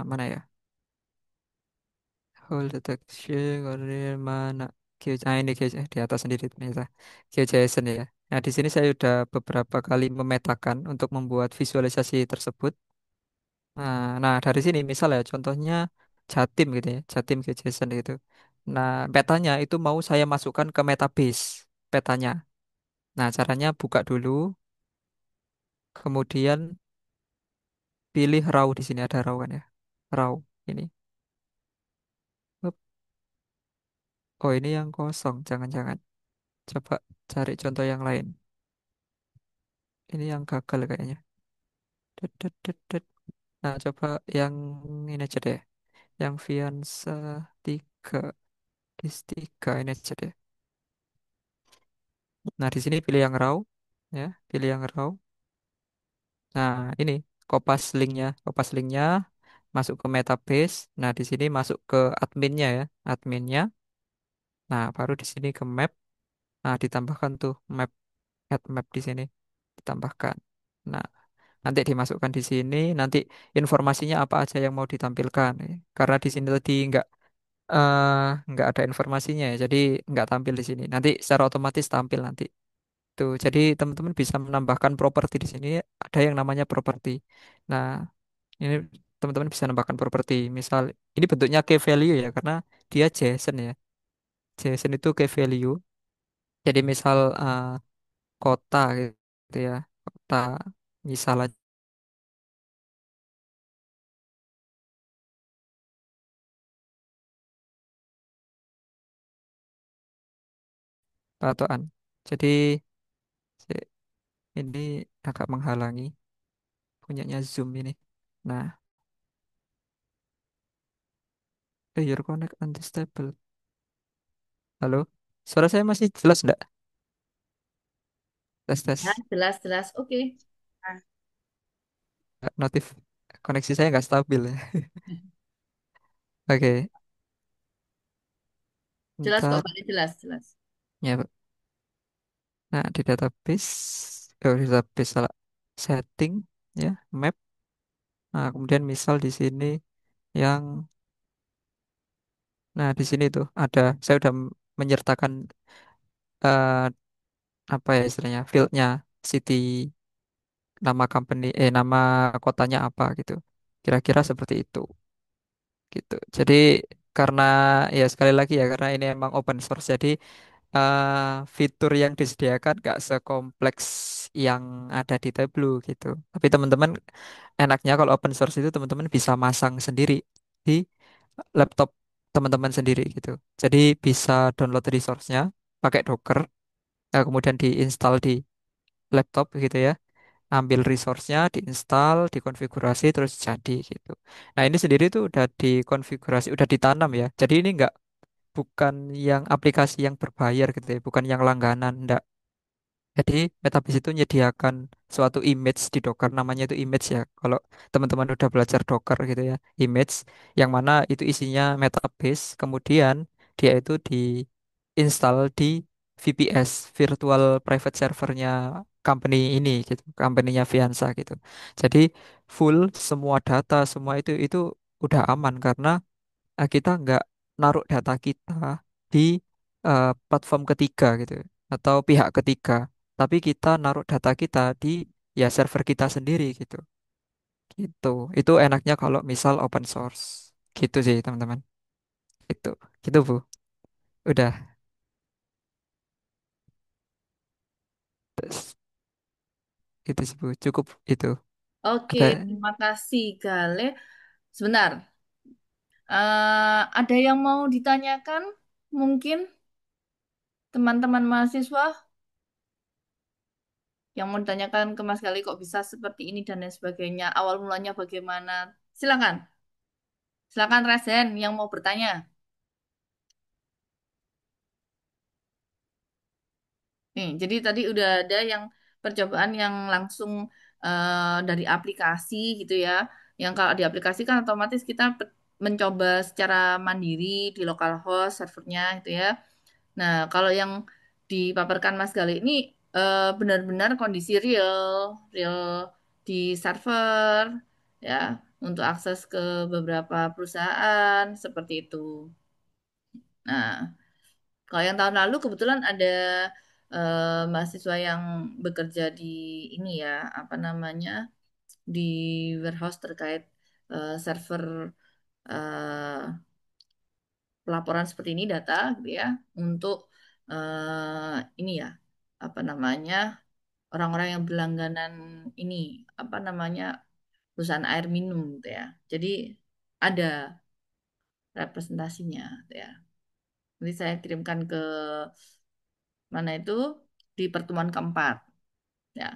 Mana ya? Hold detection, koordinat mana? Ini di atas sendiri ternyata. GeoJSON ya. Nah, di sini saya sudah beberapa kali memetakan untuk membuat visualisasi tersebut. Nah, dari sini misalnya contohnya Jatim gitu ya, Jatim GeoJSON gitu. Nah, petanya itu mau saya masukkan ke Metabase petanya. Nah, caranya buka dulu, kemudian pilih raw di sini ada raw kan ya. Raw ini. Hup. Oh, ini yang kosong, jangan-jangan. Coba cari contoh yang lain. Ini yang gagal kayaknya. Dut, dut, dut, dut. Nah, coba yang ini aja deh. Yang Fianza 3, dis 3 ini aja deh. Nah, di sini pilih yang raw, ya, pilih yang raw. Nah, ini kopas linknya masuk ke Metabase. Nah, di sini masuk ke adminnya ya, adminnya. Nah, baru di sini ke map. Nah, ditambahkan tuh add map di sini, ditambahkan. Nah, nanti dimasukkan di sini, nanti informasinya apa aja yang mau ditampilkan. Karena di sini tadi eh, nggak ada informasinya ya, jadi nggak tampil di sini. Nanti secara otomatis tampil nanti. Tuh, jadi teman-teman bisa menambahkan properti di sini. Ada yang namanya properti. Nah, ini teman-teman bisa menambahkan properti. Misal ini bentuknya key value ya, karena dia JSON ya. JSON itu key value. Jadi misal kota gitu ya, kota misal aja peraturan. Jadi si- ini agak menghalangi punyanya Zoom ini. Nah, your connect unstable. Halo, suara saya masih jelas enggak? Tes Ya, tes. jelas, jelas. Oke. Nah, Notif koneksi saya nggak stabil ya. Oke, jelas kok, ntar Pak. Jelas, jelas. ya. Pak. Nah, di database, di database salah setting ya, map. Nah, kemudian misal di sini yang, nah di sini tuh ada, saya udah menyertakan eh, apa ya istilahnya, fieldnya, city, nama company, nama kotanya apa gitu. Kira-kira seperti itu. Gitu. Jadi karena ya sekali lagi ya karena ini emang open source jadi fitur yang disediakan gak sekompleks yang ada di Tableau gitu. Tapi teman-teman enaknya kalau open source itu teman-teman bisa masang sendiri di laptop teman-teman sendiri gitu. Jadi bisa download resource-nya pakai Docker, kemudian diinstal di laptop gitu ya. Ambil resource-nya, diinstal, dikonfigurasi, terus jadi gitu. Nah ini sendiri tuh udah dikonfigurasi, udah ditanam ya. Jadi ini nggak bukan yang aplikasi yang berbayar gitu ya, bukan yang langganan, enggak. Jadi Metabase itu menyediakan suatu image di Docker, namanya itu image ya. Kalau teman-teman udah belajar Docker gitu ya, image yang mana itu isinya Metabase, kemudian dia itu diinstal di VPS, Virtual Private Servernya company ini gitu, company-nya Fianza gitu. Jadi full semua data, semua itu udah aman karena kita nggak naruh data kita di platform ketiga gitu atau pihak ketiga, tapi kita naruh data kita di ya server kita sendiri gitu. Gitu. Itu enaknya kalau misal open source. Gitu sih teman-teman. Itu. Gitu Bu. Udah. Itu sih Bu, cukup itu. Oke, Ada terima kasih Gale. Sebentar, ada yang mau ditanyakan? Mungkin teman-teman mahasiswa yang mau ditanyakan ke Mas Gale kok bisa seperti ini dan lain sebagainya. Awal mulanya bagaimana? Silakan, silakan Resen yang mau bertanya. Nih, jadi tadi udah ada yang percobaan yang langsung dari aplikasi gitu ya. Yang kalau di aplikasi kan otomatis kita mencoba secara mandiri di localhost servernya gitu ya. Nah, kalau yang dipaparkan Mas Gali ini benar-benar kondisi real di server ya untuk akses ke beberapa perusahaan seperti itu. Nah, kalau yang tahun lalu kebetulan ada mahasiswa yang bekerja di ini ya, apa namanya, di warehouse terkait server eh, pelaporan seperti ini data gitu ya untuk ini ya, apa namanya, orang-orang yang berlangganan ini apa namanya perusahaan air minum gitu ya. Jadi ada representasinya gitu ya. Nanti saya kirimkan ke mana itu di pertemuan keempat. Ya,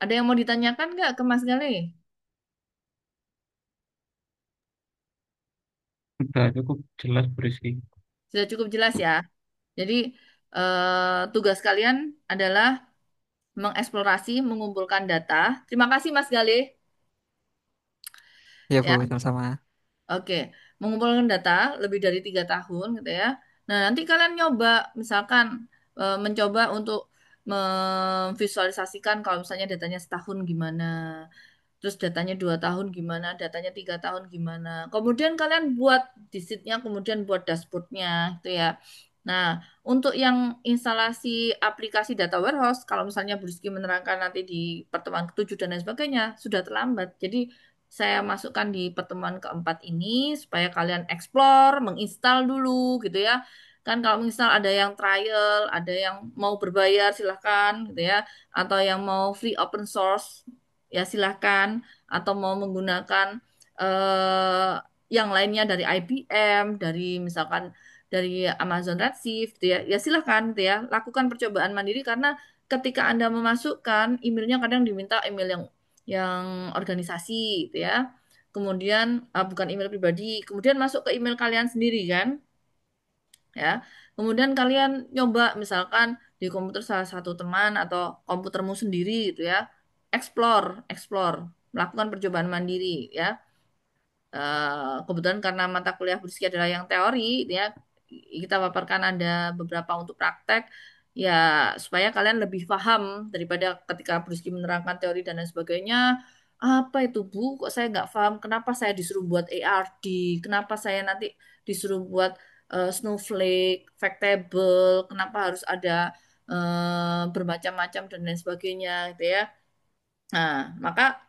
ada yang mau ditanyakan nggak ke Mas Gale? Sudah cukup jelas berisi. Sudah cukup jelas ya. Jadi tugas kalian adalah mengeksplorasi, mengumpulkan data. Terima kasih Mas Gale. ya Bu, Ya, sama-sama. oke. Mengumpulkan data lebih dari 3 tahun gitu ya. Nah, nanti kalian nyoba, misalkan mencoba untuk memvisualisasikan kalau misalnya datanya setahun gimana. Terus datanya 2 tahun gimana, datanya 3 tahun gimana. Kemudian kalian buat di sheet-nya, kemudian buat dashboard-nya gitu ya. Nah, untuk yang instalasi aplikasi data warehouse, kalau misalnya Bu Rizky menerangkan nanti di pertemuan ketujuh dan lain sebagainya, sudah terlambat. Jadi saya masukkan di pertemuan keempat ini supaya kalian explore, menginstal dulu gitu ya. Kan kalau menginstal ada yang trial, ada yang mau berbayar silahkan gitu ya. Atau yang mau free open source ya silahkan, atau mau menggunakan eh, yang lainnya dari IBM, dari misalkan dari Amazon Redshift gitu ya, ya silahkan gitu ya, lakukan percobaan mandiri karena ketika Anda memasukkan emailnya kadang diminta email yang organisasi gitu ya. Kemudian bukan email pribadi, kemudian masuk ke email kalian sendiri kan ya. Kemudian kalian nyoba misalkan di komputer salah satu teman atau komputermu sendiri gitu ya. Explore, explore, melakukan percobaan mandiri ya. Kebetulan karena mata kuliah Burski adalah yang teori ya, kita paparkan ada beberapa untuk praktek ya supaya kalian lebih paham daripada ketika Burski menerangkan teori dan lain sebagainya. Apa itu Bu? Kok saya nggak paham? Kenapa saya disuruh buat ARD? Kenapa saya nanti disuruh buat snowflake, fact table? Kenapa harus ada bermacam-macam dan lain sebagainya gitu ya? Nah, maka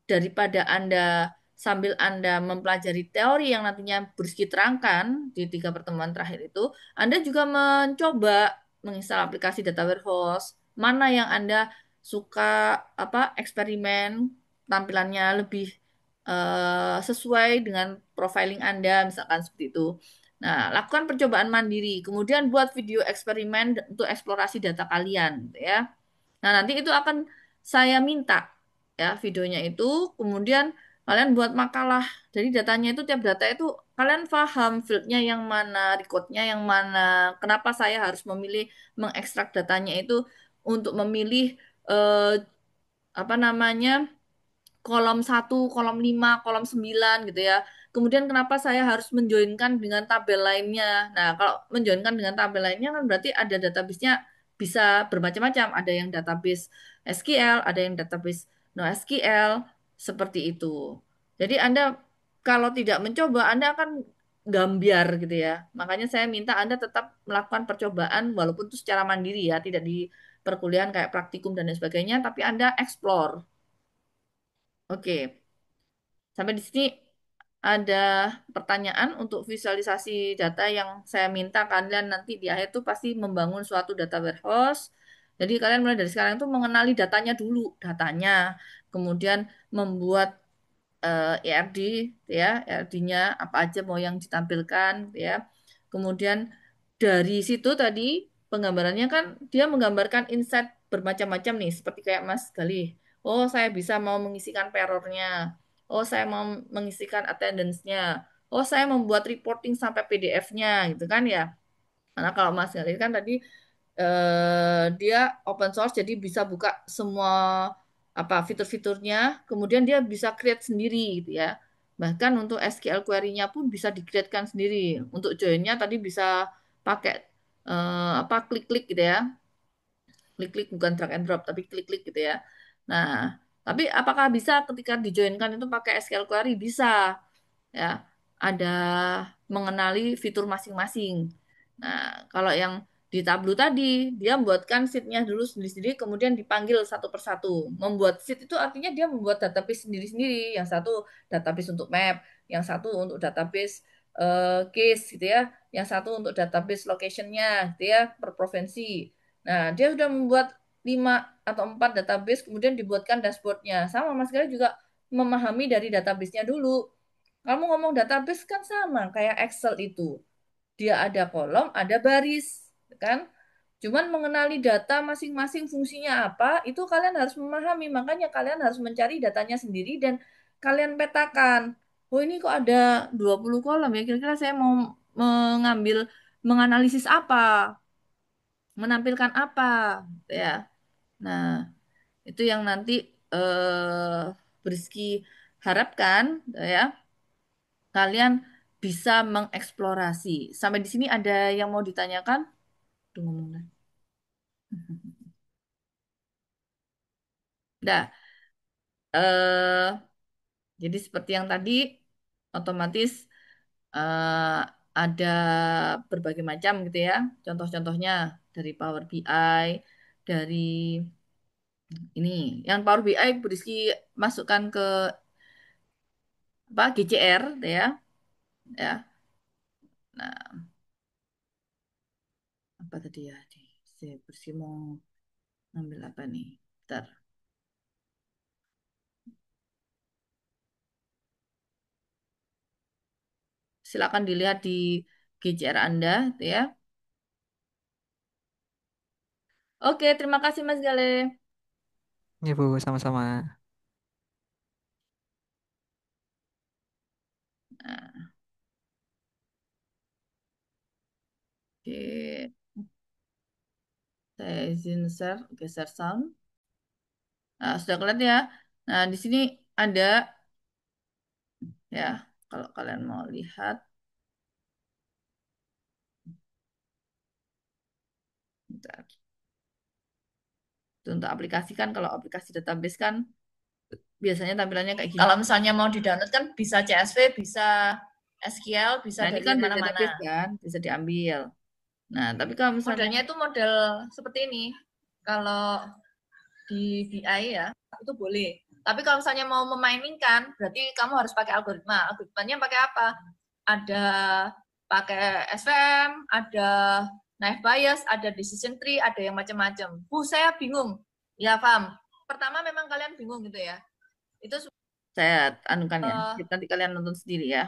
daripada Anda sambil Anda mempelajari teori yang nantinya Burski terangkan di 3 pertemuan terakhir itu, Anda juga mencoba menginstal aplikasi data warehouse, mana yang Anda suka apa eksperimen tampilannya lebih sesuai dengan profiling Anda, misalkan seperti itu. Nah, lakukan percobaan mandiri, kemudian buat video eksperimen untuk eksplorasi data kalian, gitu ya. Nah, nanti itu akan saya minta ya videonya itu, kemudian kalian buat makalah. Jadi datanya itu tiap data itu kalian paham fieldnya yang mana, recordnya yang mana, kenapa saya harus memilih mengekstrak datanya itu untuk memilih eh, apa namanya kolom 1, kolom 5, kolom 9 gitu ya. Kemudian kenapa saya harus menjoinkan dengan tabel lainnya? Nah, kalau menjoinkan dengan tabel lainnya kan berarti ada database-nya bisa bermacam-macam. Ada yang database SQL, ada yang database NoSQL, seperti itu. Jadi Anda kalau tidak mencoba, Anda akan gambiar gitu ya. Makanya saya minta Anda tetap melakukan percobaan walaupun itu secara mandiri ya, tidak di perkuliahan kayak praktikum dan lain sebagainya, tapi Anda explore. Oke, sampai di sini ada pertanyaan untuk visualisasi data yang saya minta kalian nanti di akhir itu pasti membangun suatu data warehouse, Jadi kalian mulai dari sekarang itu mengenali datanya dulu, datanya, kemudian membuat ERD, ya, ERD-nya apa aja mau yang ditampilkan, ya. Kemudian dari situ tadi penggambarannya kan dia menggambarkan insight bermacam-macam nih, seperti kayak Mas Galih. Oh, saya bisa mau mengisikan pairornya. Oh, saya mau mengisikan attendance-nya. Oh, saya membuat reporting sampai PDF-nya, gitu kan ya. Karena kalau Mas Galih kan tadi dia open source jadi bisa buka semua apa fitur-fiturnya, kemudian dia bisa create sendiri gitu ya. Bahkan untuk SQL query-nya pun bisa di-create-kan sendiri. Untuk join-nya tadi bisa pakai apa klik-klik gitu ya. Klik-klik bukan drag and drop tapi klik-klik gitu ya. Nah, tapi apakah bisa ketika di-join-kan itu pakai SQL query? Bisa ya, ada mengenali fitur masing-masing. Nah, kalau yang di Tableau tadi, dia membuatkan sheet-nya dulu sendiri-sendiri, kemudian dipanggil satu persatu. Membuat sheet itu artinya dia membuat database sendiri-sendiri. Yang satu database untuk map, yang satu untuk database case gitu ya, yang satu untuk database location-nya gitu ya, per provinsi. Nah, dia sudah membuat 5 atau 4 database, kemudian dibuatkan dashboard-nya. Sama Mas Gary juga memahami dari database-nya dulu. Kamu ngomong database kan sama kayak Excel itu. Dia ada kolom, ada baris, kan? Cuman mengenali data masing-masing fungsinya apa, itu kalian harus memahami. Makanya kalian harus mencari datanya sendiri dan kalian petakan. Oh, ini kok ada 20 kolom ya. Kira-kira saya mau mengambil menganalisis apa, menampilkan apa, gitu ya. Nah, itu yang nanti Briski harapkan ya kalian bisa mengeksplorasi. Sampai di sini ada yang mau ditanyakan? Tuh ngomong dah. Dah. Eh, jadi seperti yang tadi, otomatis eh, ada berbagai macam gitu ya. Contoh-contohnya dari Power BI, dari ini, yang Power BI Rizky masukkan ke apa GCR, gitu ya, ya. Nah, apa tadi ya? Saya bersih mau ngambil apa nih? Bentar. Silakan dilihat di GCR Anda, gitu ya. Oke, terima kasih Mas Gale. Ya Bu, sama-sama. Nah, oke, saya izin share, geser sound. Nah, sudah kelihatan ya. Nah, di sini ada ya, kalau kalian mau lihat, bentar. Itu untuk aplikasi kan, kalau aplikasi database kan biasanya tampilannya kayak gini. Kalau misalnya mau di-download kan bisa CSV, bisa SQL, bisa nah, ini dari kan dari mana-mana. Database kan, bisa diambil. Nah, tapi kalau misalnya modelnya itu model seperti ini. Kalau di BI ya, itu boleh. Tapi kalau misalnya mau memainingkan, berarti kamu harus pakai algoritma. Algoritmanya pakai apa? Ada pakai SVM, ada naive Bayes, ada decision tree, ada yang macam-macam. Saya bingung. Ya, paham. Pertama memang kalian bingung gitu ya. Itu saya anukan ya. Nanti kalian nonton sendiri ya.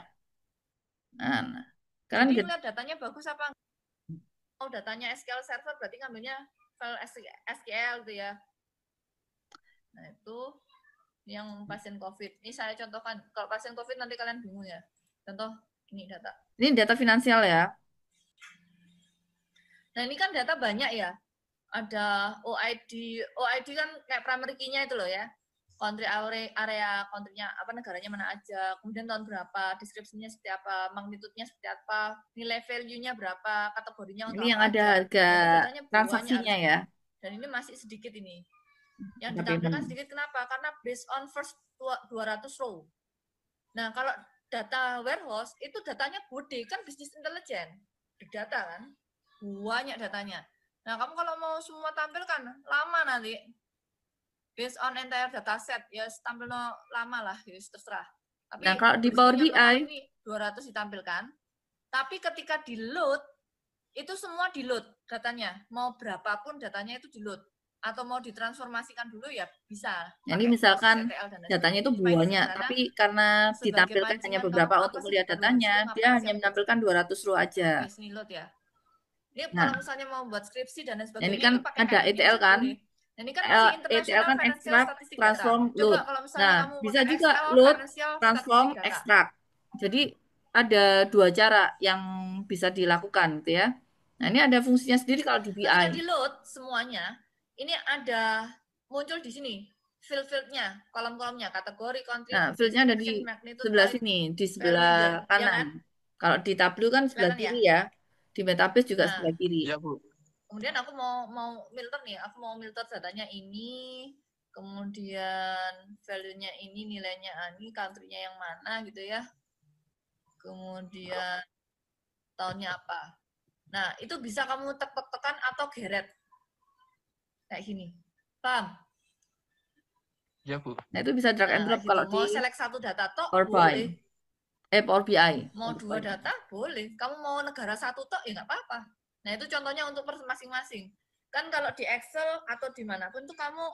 Nah, kalian jadi lihat datanya bagus apa? Oh, datanya SQL Server berarti ngambilnya file SQL gitu ya. Nah, itu yang pasien COVID. Ini saya contohkan. Kalau pasien COVID nanti kalian bingung ya. Contoh, ini data. Ini data finansial ya. Nah, ini kan data banyak ya. Ada OID. OID kan kayak primary key-nya itu loh ya. Country area, country-nya apa, negaranya mana aja. Kemudian tahun berapa, deskripsinya seperti apa, magnitude-nya seperti apa, nilai value-nya berapa, kategorinya untuk ini yang ada aja. Harga transaksinya ya. Dan ini masih sedikit ini. Yang ditampilkan sedikit kenapa? Karena based on first 200 row. Nah, kalau data warehouse itu datanya gede kan, business intelligence. Big data kan. Banyak datanya. Nah, kamu kalau mau semua tampilkan lama nanti. Based on entire dataset ya tampil lama lah, ya terserah. Tapi nah, kalau di Power BI ini 200 ditampilkan. Tapi ketika di load itu semua di load datanya. Mau berapapun datanya itu di load. atau mau ditransformasikan dulu ya bisa Nah, ini pakai proses misalkan ETL dan lain datanya itu sebagainya. Cuma ini buahnya, sederhana tapi karena sebagai ditampilkan hanya pancingan kamu beberapa apa untuk sih melihat keperluan di datanya, situ, dia ngapain sih hanya aku belajar. menampilkan 200 row aja. Wes nih load ya. Ini Nah, kalau misalnya mau buat skripsi dan lain nah ini sebagainya kan ini pakai ada kayak gini ETL aja kan, boleh. Nah, ini kan masih ETL International kan Financial extract, Statistic Data. transform, Coba load. kalau misalnya Nah, kamu bisa pakai juga Excel load, Financial transform, Statistic Data. extract. Jadi ada dua cara yang bisa dilakukan gitu ya. Nah, ini ada fungsinya sendiri kalau di Ketika BI. di load semuanya, ini ada muncul di sini field-fieldnya, kolom-kolomnya, kategori, country, Nah, fieldnya ada di description, magnitude, sebelah type, sini, di value, sebelah year, ya kanan. kan? Kalau di Tableau kan sebelah Kelihatan ya? kiri ya. Di Metabase juga Nah, sebelah kiri. Iya, Bu. kemudian aku mau filter nih, aku mau filter datanya ini, kemudian value-nya ini, nilainya ini, country-nya yang mana gitu ya. Kemudian tahunnya apa. Nah, itu bisa kamu tekan atau geret. Kayak gini. Paham? Iya, Bu. Nah, itu bisa drag and Nah, drop gitu. kalau di Mau select satu data tok Power BI. boleh. Power BI. Mau Power dua BI. data boleh. Kamu mau negara satu tok ya nggak apa-apa. Nah, itu contohnya untuk masing-masing. Kan kalau di Excel atau dimanapun tuh kamu,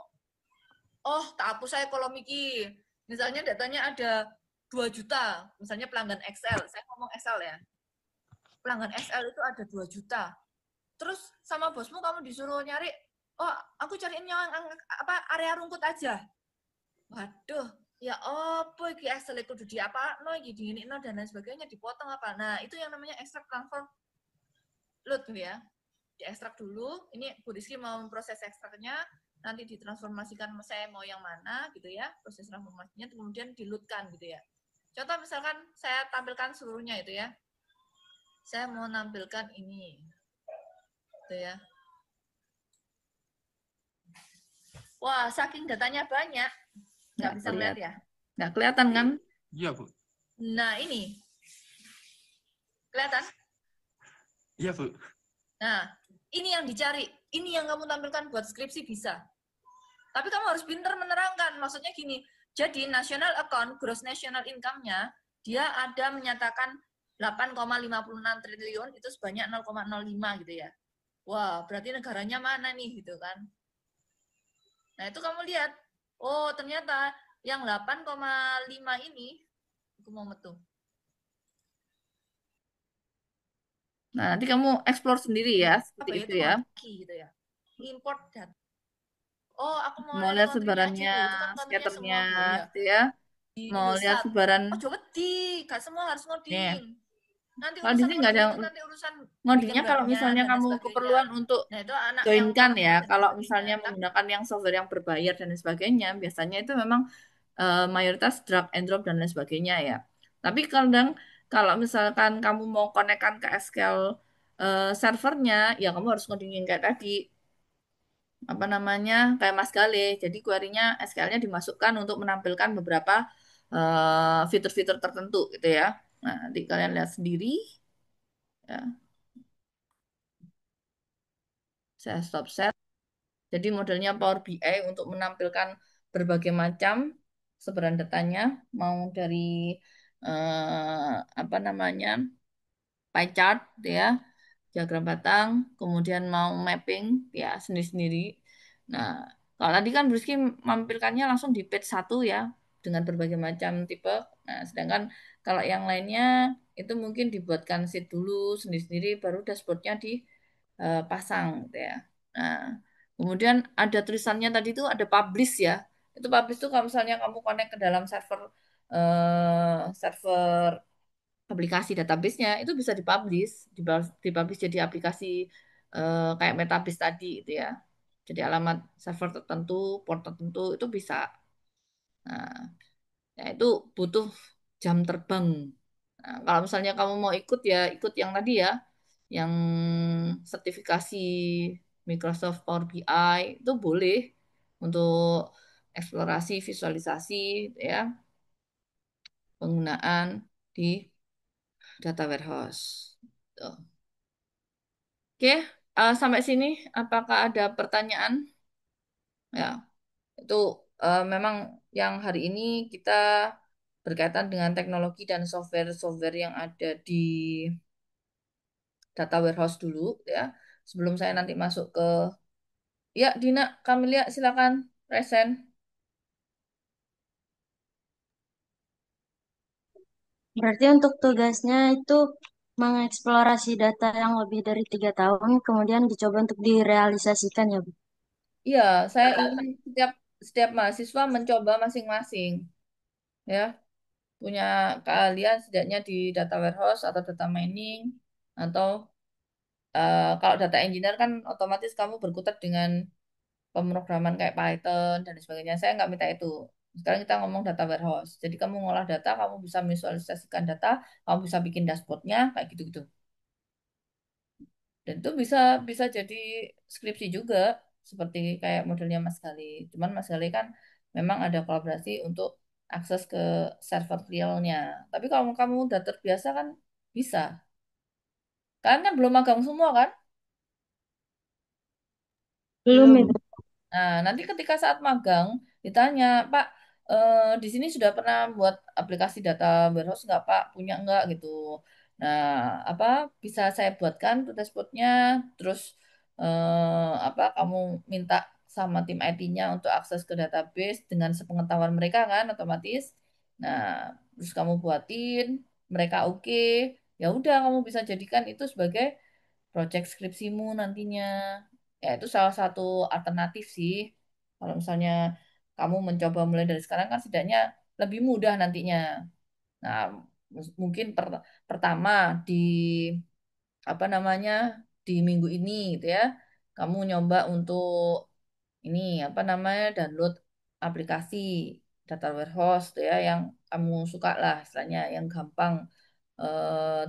oh tak hapus saya kolom iki. Misalnya datanya ada 2 juta, misalnya pelanggan Excel. Saya ngomong Excel ya. Pelanggan Excel itu ada 2 juta. Terus sama bosmu kamu disuruh nyari, oh aku cariin yang apa area rumput aja. Waduh, ya apa iki Excel itu di apa no iki no dan lain sebagainya dipotong apa. Nah, itu yang namanya extract transform load ya. Diekstrak dulu. Ini Bu Rizky mau memproses ekstraknya, nanti ditransformasikan saya mau yang mana gitu ya. Proses transformasinya kemudian dilutkan gitu ya. Contoh misalkan saya tampilkan seluruhnya itu ya. Saya mau nampilkan ini. Gitu ya. Wah, saking datanya banyak, nggak bisa lihat ya. Nggak kelihatan kan? Iya, Bu. Nah, ini. Kelihatan? Iya, Bu. Nah, ini yang dicari. Ini yang kamu tampilkan buat skripsi bisa. Tapi kamu harus pintar menerangkan. Maksudnya gini, jadi national account, gross national income-nya, dia ada menyatakan 8,56 triliun, itu sebanyak 0,05 gitu ya. Wah, berarti negaranya mana nih gitu kan. Nah, itu kamu lihat. Oh, ternyata yang 8,5 ini, aku mau metu. Nah, nanti kamu explore sendiri ya, seperti Apa ya, itu itu ya. gitu ya. Import data. Oh, aku mau Mau lihat lihat country-nya aja, sebarannya, Bu. Itu kan country-nya scatternya, semua, Bu. Ya. gitu ya. Di Mau lihat Indosat. sebaran, Oh, coba gak semua harus ngoding. nih. Nanti Kalau di urusan sini nggak ada ngoding itu nanti urusan ngodingnya kalau gambarnya misalnya dan lain kamu sebagainya. keperluan untuk Nah, itu anak yang joinkan orang ya. dan lain Kalau sebagainya. misalnya menggunakan yang software yang berbayar dan lain sebagainya, biasanya itu memang mayoritas drag and drop dan lain sebagainya ya. Tapi kadang kalau misalkan kamu mau konekkan ke SQL servernya, ya kamu harus ngodingin kayak tadi, apa namanya, kayak Mas Gale. Jadi query-nya SQL-nya dimasukkan untuk menampilkan beberapa fitur-fitur tertentu gitu ya. Nah, nanti kalian lihat sendiri. Ya, saya stop share. Jadi modelnya Power BI untuk menampilkan berbagai macam sebaran datanya, mau dari apa namanya pie chart, gitu ya, diagram batang, kemudian mau mapping, ya sendiri-sendiri. Nah, kalau tadi kan Briski mampilkannya langsung di page 1 ya, dengan berbagai macam tipe. Nah, sedangkan kalau yang lainnya itu mungkin dibuatkan sheet dulu sendiri-sendiri, baru dashboardnya dipasang gitu ya. Nah, kemudian ada tulisannya tadi itu ada publish ya. Itu publish tuh kalau misalnya kamu connect ke dalam server aplikasi database-nya itu bisa dipublish, dipublish jadi aplikasi kayak Metabase tadi itu ya. Jadi alamat server tertentu, port tertentu itu bisa. Nah, ya itu butuh jam terbang. Nah, kalau misalnya kamu mau ikut ya ikut yang tadi ya, yang sertifikasi Microsoft Power BI itu boleh untuk eksplorasi visualisasi ya penggunaan di data warehouse. Tuh. Oke, sampai sini apakah ada pertanyaan? Ya, itu memang yang hari ini kita berkaitan dengan teknologi dan software-software yang ada di data warehouse dulu ya. Sebelum saya nanti masuk ke Ya, Dina, Kamilia, silakan present. Berarti untuk tugasnya itu mengeksplorasi data yang lebih dari 3 tahun, kemudian dicoba untuk direalisasikan ya, Bu. Iya, saya ingin setiap setiap mahasiswa mencoba masing-masing, ya, punya keahlian setidaknya di data warehouse atau data mining atau kalau data engineer kan otomatis kamu berkutat dengan pemrograman kayak Python dan sebagainya. Saya nggak minta itu. Sekarang kita ngomong data warehouse. Jadi kamu ngolah data, kamu bisa visualisasikan data, kamu bisa bikin dashboardnya kayak gitu-gitu. Dan itu bisa bisa jadi skripsi juga seperti kayak modelnya Mas Gali. Cuman Mas Gali kan memang ada kolaborasi untuk akses ke server realnya. Tapi kalau kamu udah terbiasa kan bisa. Kalian kan belum magang semua kan? Belum, Belum. Ibu. Nah, nanti ketika saat magang ditanya, Pak, di sini sudah pernah buat aplikasi data warehouse nggak, Pak? Punya nggak gitu. Nah, apa bisa saya buatkan tuh dashboardnya, terus apa kamu minta sama tim IT-nya untuk akses ke database dengan sepengetahuan mereka kan otomatis. Nah, terus kamu buatin, mereka oke, ya udah kamu bisa jadikan itu sebagai project skripsimu nantinya. Ya, itu salah satu alternatif sih. Kalau misalnya kamu mencoba mulai dari sekarang kan setidaknya lebih mudah nantinya. Nah, mungkin pertama di apa namanya di minggu ini gitu ya, kamu nyoba untuk ini apa namanya download aplikasi data warehouse tuh ya yang kamu suka lah istilahnya yang gampang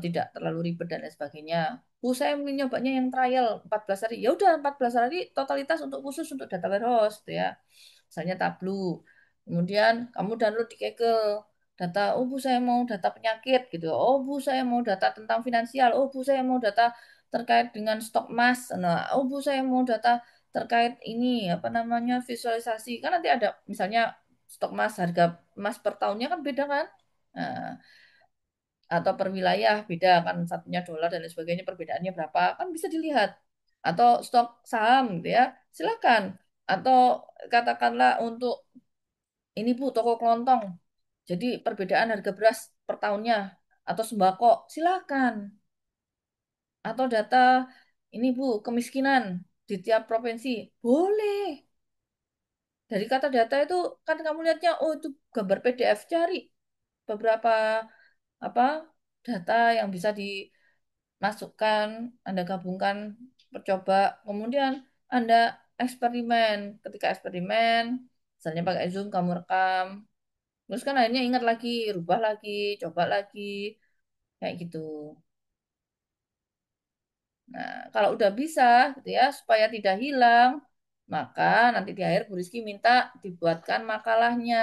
tidak terlalu ribet dan lain sebagainya. Bu, saya ingin nyobanya yang trial 14 hari. Ya udah 14 hari totalitas untuk khusus untuk data warehouse tuh ya. Misalnya Tableau. Kemudian kamu download di Kaggle data, oh Bu saya mau data penyakit gitu. Oh Bu saya mau data tentang finansial. Oh Bu saya mau data terkait dengan stok emas. Nah, oh Bu saya mau data terkait ini apa namanya visualisasi. Kan nanti ada misalnya stok emas harga emas per tahunnya kan beda kan? Nah, atau per wilayah beda kan satunya dolar dan lain sebagainya perbedaannya berapa kan bisa dilihat atau stok saham gitu ya silakan atau katakanlah untuk ini Bu toko kelontong jadi perbedaan harga beras per tahunnya atau sembako silakan atau data ini Bu kemiskinan di tiap provinsi boleh dari kata data itu kan kamu lihatnya oh itu gambar PDF cari beberapa apa data yang bisa dimasukkan, Anda gabungkan, percoba, kemudian Anda eksperimen. Ketika eksperimen, misalnya pakai Zoom, kamu rekam, terus kan akhirnya ingat lagi, rubah lagi, coba lagi, kayak gitu. Nah, kalau udah bisa, gitu ya, supaya tidak hilang, maka nanti di akhir Bu Rizky minta dibuatkan makalahnya.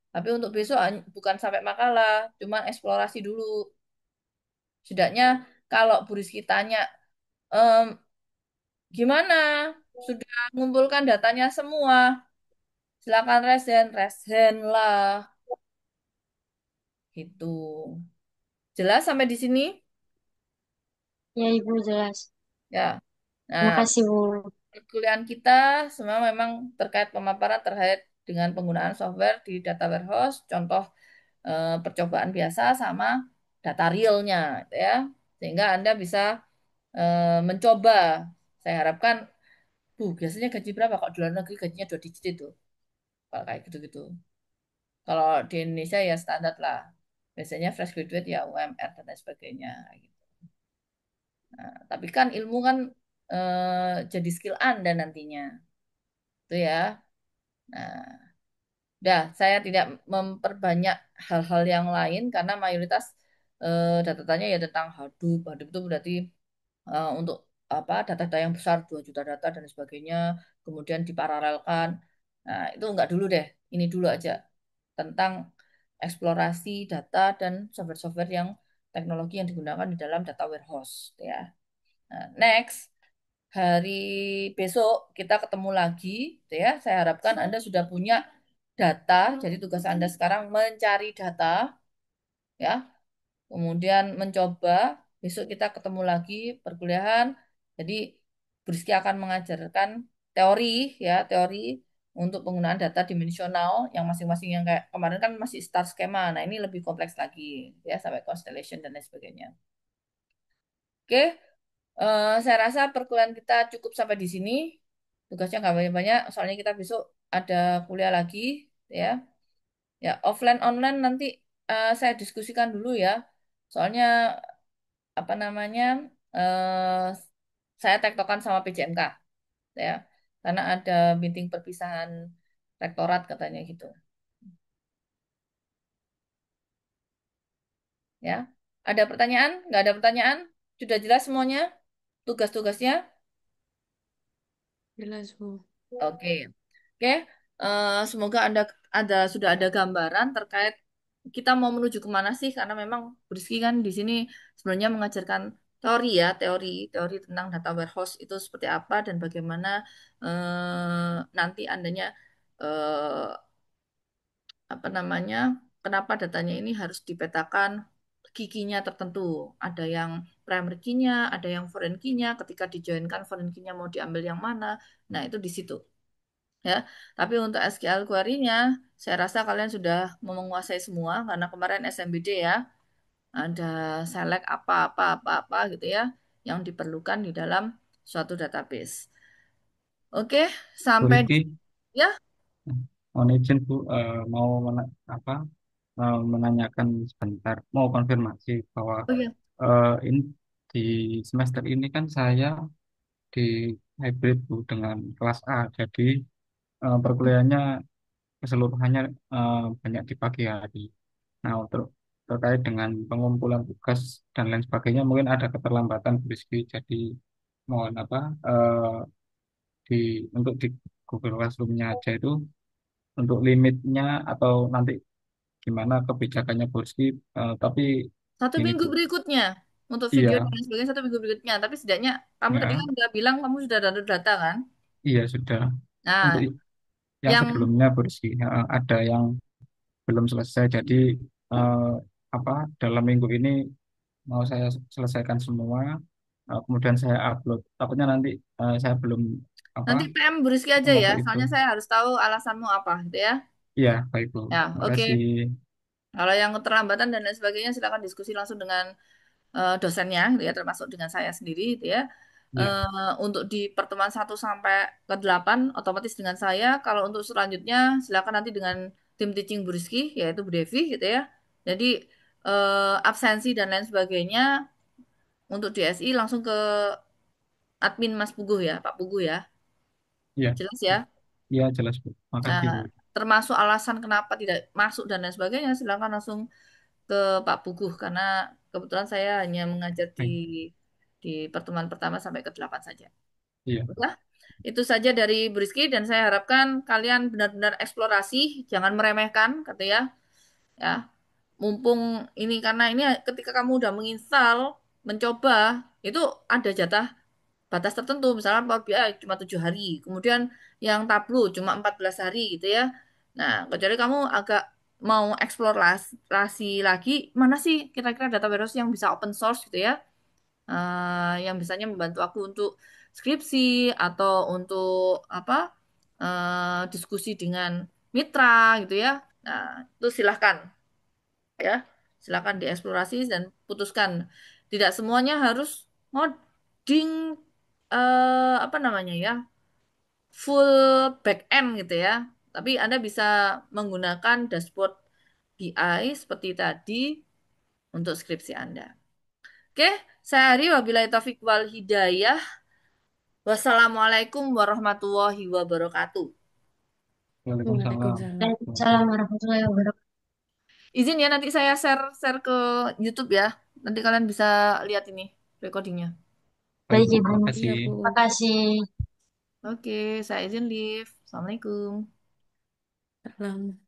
Tapi untuk besok bukan sampai makalah, cuma eksplorasi dulu. Setidaknya kalau Bu Rizky tanya, "Em, gimana? Sudah mengumpulkan datanya semua? Silakan resen, resen lah." Gitu. Jelas sampai di sini? Ya, Ibu, jelas. Ya. Nah, Terima kasih, Bu. perkuliahan kita semua memang terkait pemaparan terkait dengan penggunaan software di data warehouse, contoh percobaan biasa sama data realnya, gitu ya. Sehingga Anda bisa mencoba. Saya harapkan, Bu, biasanya gaji berapa? Kok di luar negeri gajinya 2 digit itu? Kalau kayak gitu-gitu. Kalau di Indonesia ya standar lah. Biasanya fresh graduate ya UMR dan lain sebagainya. Gitu. Nah, tapi kan ilmu kan jadi skill Anda nantinya. Itu ya. Nah, saya tidak memperbanyak hal-hal yang lain karena mayoritas data-datanya ya tentang Hadoop. Hadoop itu berarti untuk apa data-data yang besar 2 juta data dan sebagainya kemudian diparalelkan. Nah, itu enggak dulu deh. Ini dulu aja tentang eksplorasi data dan software-software yang teknologi yang digunakan di dalam data warehouse ya. Nah, next hari besok kita ketemu lagi gitu ya. Saya harapkan Anda sudah punya data. Jadi tugas Anda sekarang mencari data ya. Kemudian mencoba besok kita ketemu lagi perkuliahan. Jadi Briski akan mengajarkan teori ya, teori untuk penggunaan data dimensional yang masing-masing yang kayak kemarin kan masih star skema. Nah, ini lebih kompleks lagi ya sampai constellation dan lain sebagainya. Oke, saya rasa perkuliahan kita cukup sampai di sini. Tugasnya nggak banyak-banyak, soalnya kita besok ada kuliah lagi ya. Ya, offline online nanti saya diskusikan dulu ya. Soalnya apa namanya? eh saya tektokan sama PJMK ya. Karena ada meeting perpisahan rektorat katanya gitu. Ya. Ada pertanyaan? Nggak ada pertanyaan? Sudah jelas semuanya? Tugas-tugasnya? Jelas, Bu. Oke. Oke. Semoga ada sudah ada gambaran terkait kita mau menuju kemana sih? Karena memang Briski kan di sini sebenarnya mengajarkan teori ya, teori tentang data warehouse itu seperti apa dan bagaimana nanti andanya eh, apa namanya, kenapa datanya ini harus dipetakan key-nya tertentu. Ada yang primary key-nya, ada yang foreign key-nya. Ketika dijoinkan foreign key-nya mau diambil yang mana? Nah, itu di situ ya. Tapi untuk SQL query-nya, saya rasa kalian sudah menguasai semua karena kemarin SMBD ya, ada select apa gitu ya yang diperlukan di dalam suatu database. Oke, Bu sampai Riki, ya. mohon izin Bu, mau apa, menanyakan sebentar, mau konfirmasi bahwa Oh ya, ini di semester ini kan saya di hybrid Bu dengan kelas A, jadi perkuliahannya keseluruhannya banyak di pagi hari. Nah, untuk terkait dengan pengumpulan tugas dan lain sebagainya, mungkin ada keterlambatan Bu Rizky. Jadi mohon apa, di untuk di Google Classroom-nya aja itu untuk limitnya atau nanti gimana kebijakannya Bu Rizky. Tapi satu gini minggu Bu, berikutnya untuk video dan iya, lain sebagainya satu minggu berikutnya. Tapi setidaknya kamu tadi ya, kan udah bilang kamu sudah download data kan? iya sudah. Untuk Nah, yang yang sebelumnya Bu Rizky, ada yang belum selesai. Jadi eh, apa, dalam minggu ini mau saya selesaikan semua, kemudian saya upload. Takutnya nanti saya belum apa, nanti PM Bu Rizky aja ya, membantu itu. soalnya saya harus tahu alasanmu apa gitu ya. Iya, baik Bu. Ya, Makasih. oke. Kalau yang keterlambatan dan lain sebagainya silakan diskusi langsung dengan dosennya, gitu ya, termasuk dengan saya sendiri, gitu ya. Iya, Untuk di pertemuan 1 sampai ke 8, otomatis dengan saya. Kalau untuk selanjutnya, silakan nanti dengan tim teaching Bu Rizky, yaitu Bu Devi, gitu ya. Jadi absensi dan lain sebagainya untuk DSI langsung ke admin Mas Puguh ya, Pak Puguh ya. iya, Jelas ya. iya jelas Bu. Nah, Makasih Bu. termasuk alasan kenapa tidak masuk dan lain sebagainya, silakan langsung ke Pak Puguh karena kebetulan saya hanya mengajar Baik. di pertemuan pertama sampai ke 8 saja. Iya, Udah, itu saja dari Bu Rizky dan saya harapkan kalian benar-benar eksplorasi, jangan meremehkan, kata ya. Ya, mumpung ini karena ini ketika kamu udah menginstal, mencoba, itu ada jatah batas tertentu, misalnya Power BI cuma 7 hari, kemudian yang Tableau cuma 14 hari gitu ya. Nah, kecuali kamu agak mau eksplorasi lagi, mana sih kira-kira data warehouse yang bisa open source gitu ya, yang misalnya membantu aku untuk skripsi atau untuk apa diskusi dengan mitra gitu ya. Nah, itu silahkan ya, silahkan dieksplorasi dan putuskan. Tidak semuanya harus ngoding apa namanya ya, full back end gitu ya. Tapi Anda bisa menggunakan dashboard BI seperti tadi untuk skripsi Anda. Oke, saya Ari, wabillahi taufik wal hidayah. Wassalamualaikum warahmatullahi wabarakatuh. Waalaikumsalam. Waalaikumsalam. Waalaikumsalam warahmatullahi wabarakatuh. Izin ya nanti saya share share ke YouTube ya. Nanti kalian bisa lihat ini recordingnya. Baik Baik, Bu, Ibu. makasih. Iya, Bu. Terima kasih. Oke, saya izin live. Assalamualaikum. Salam.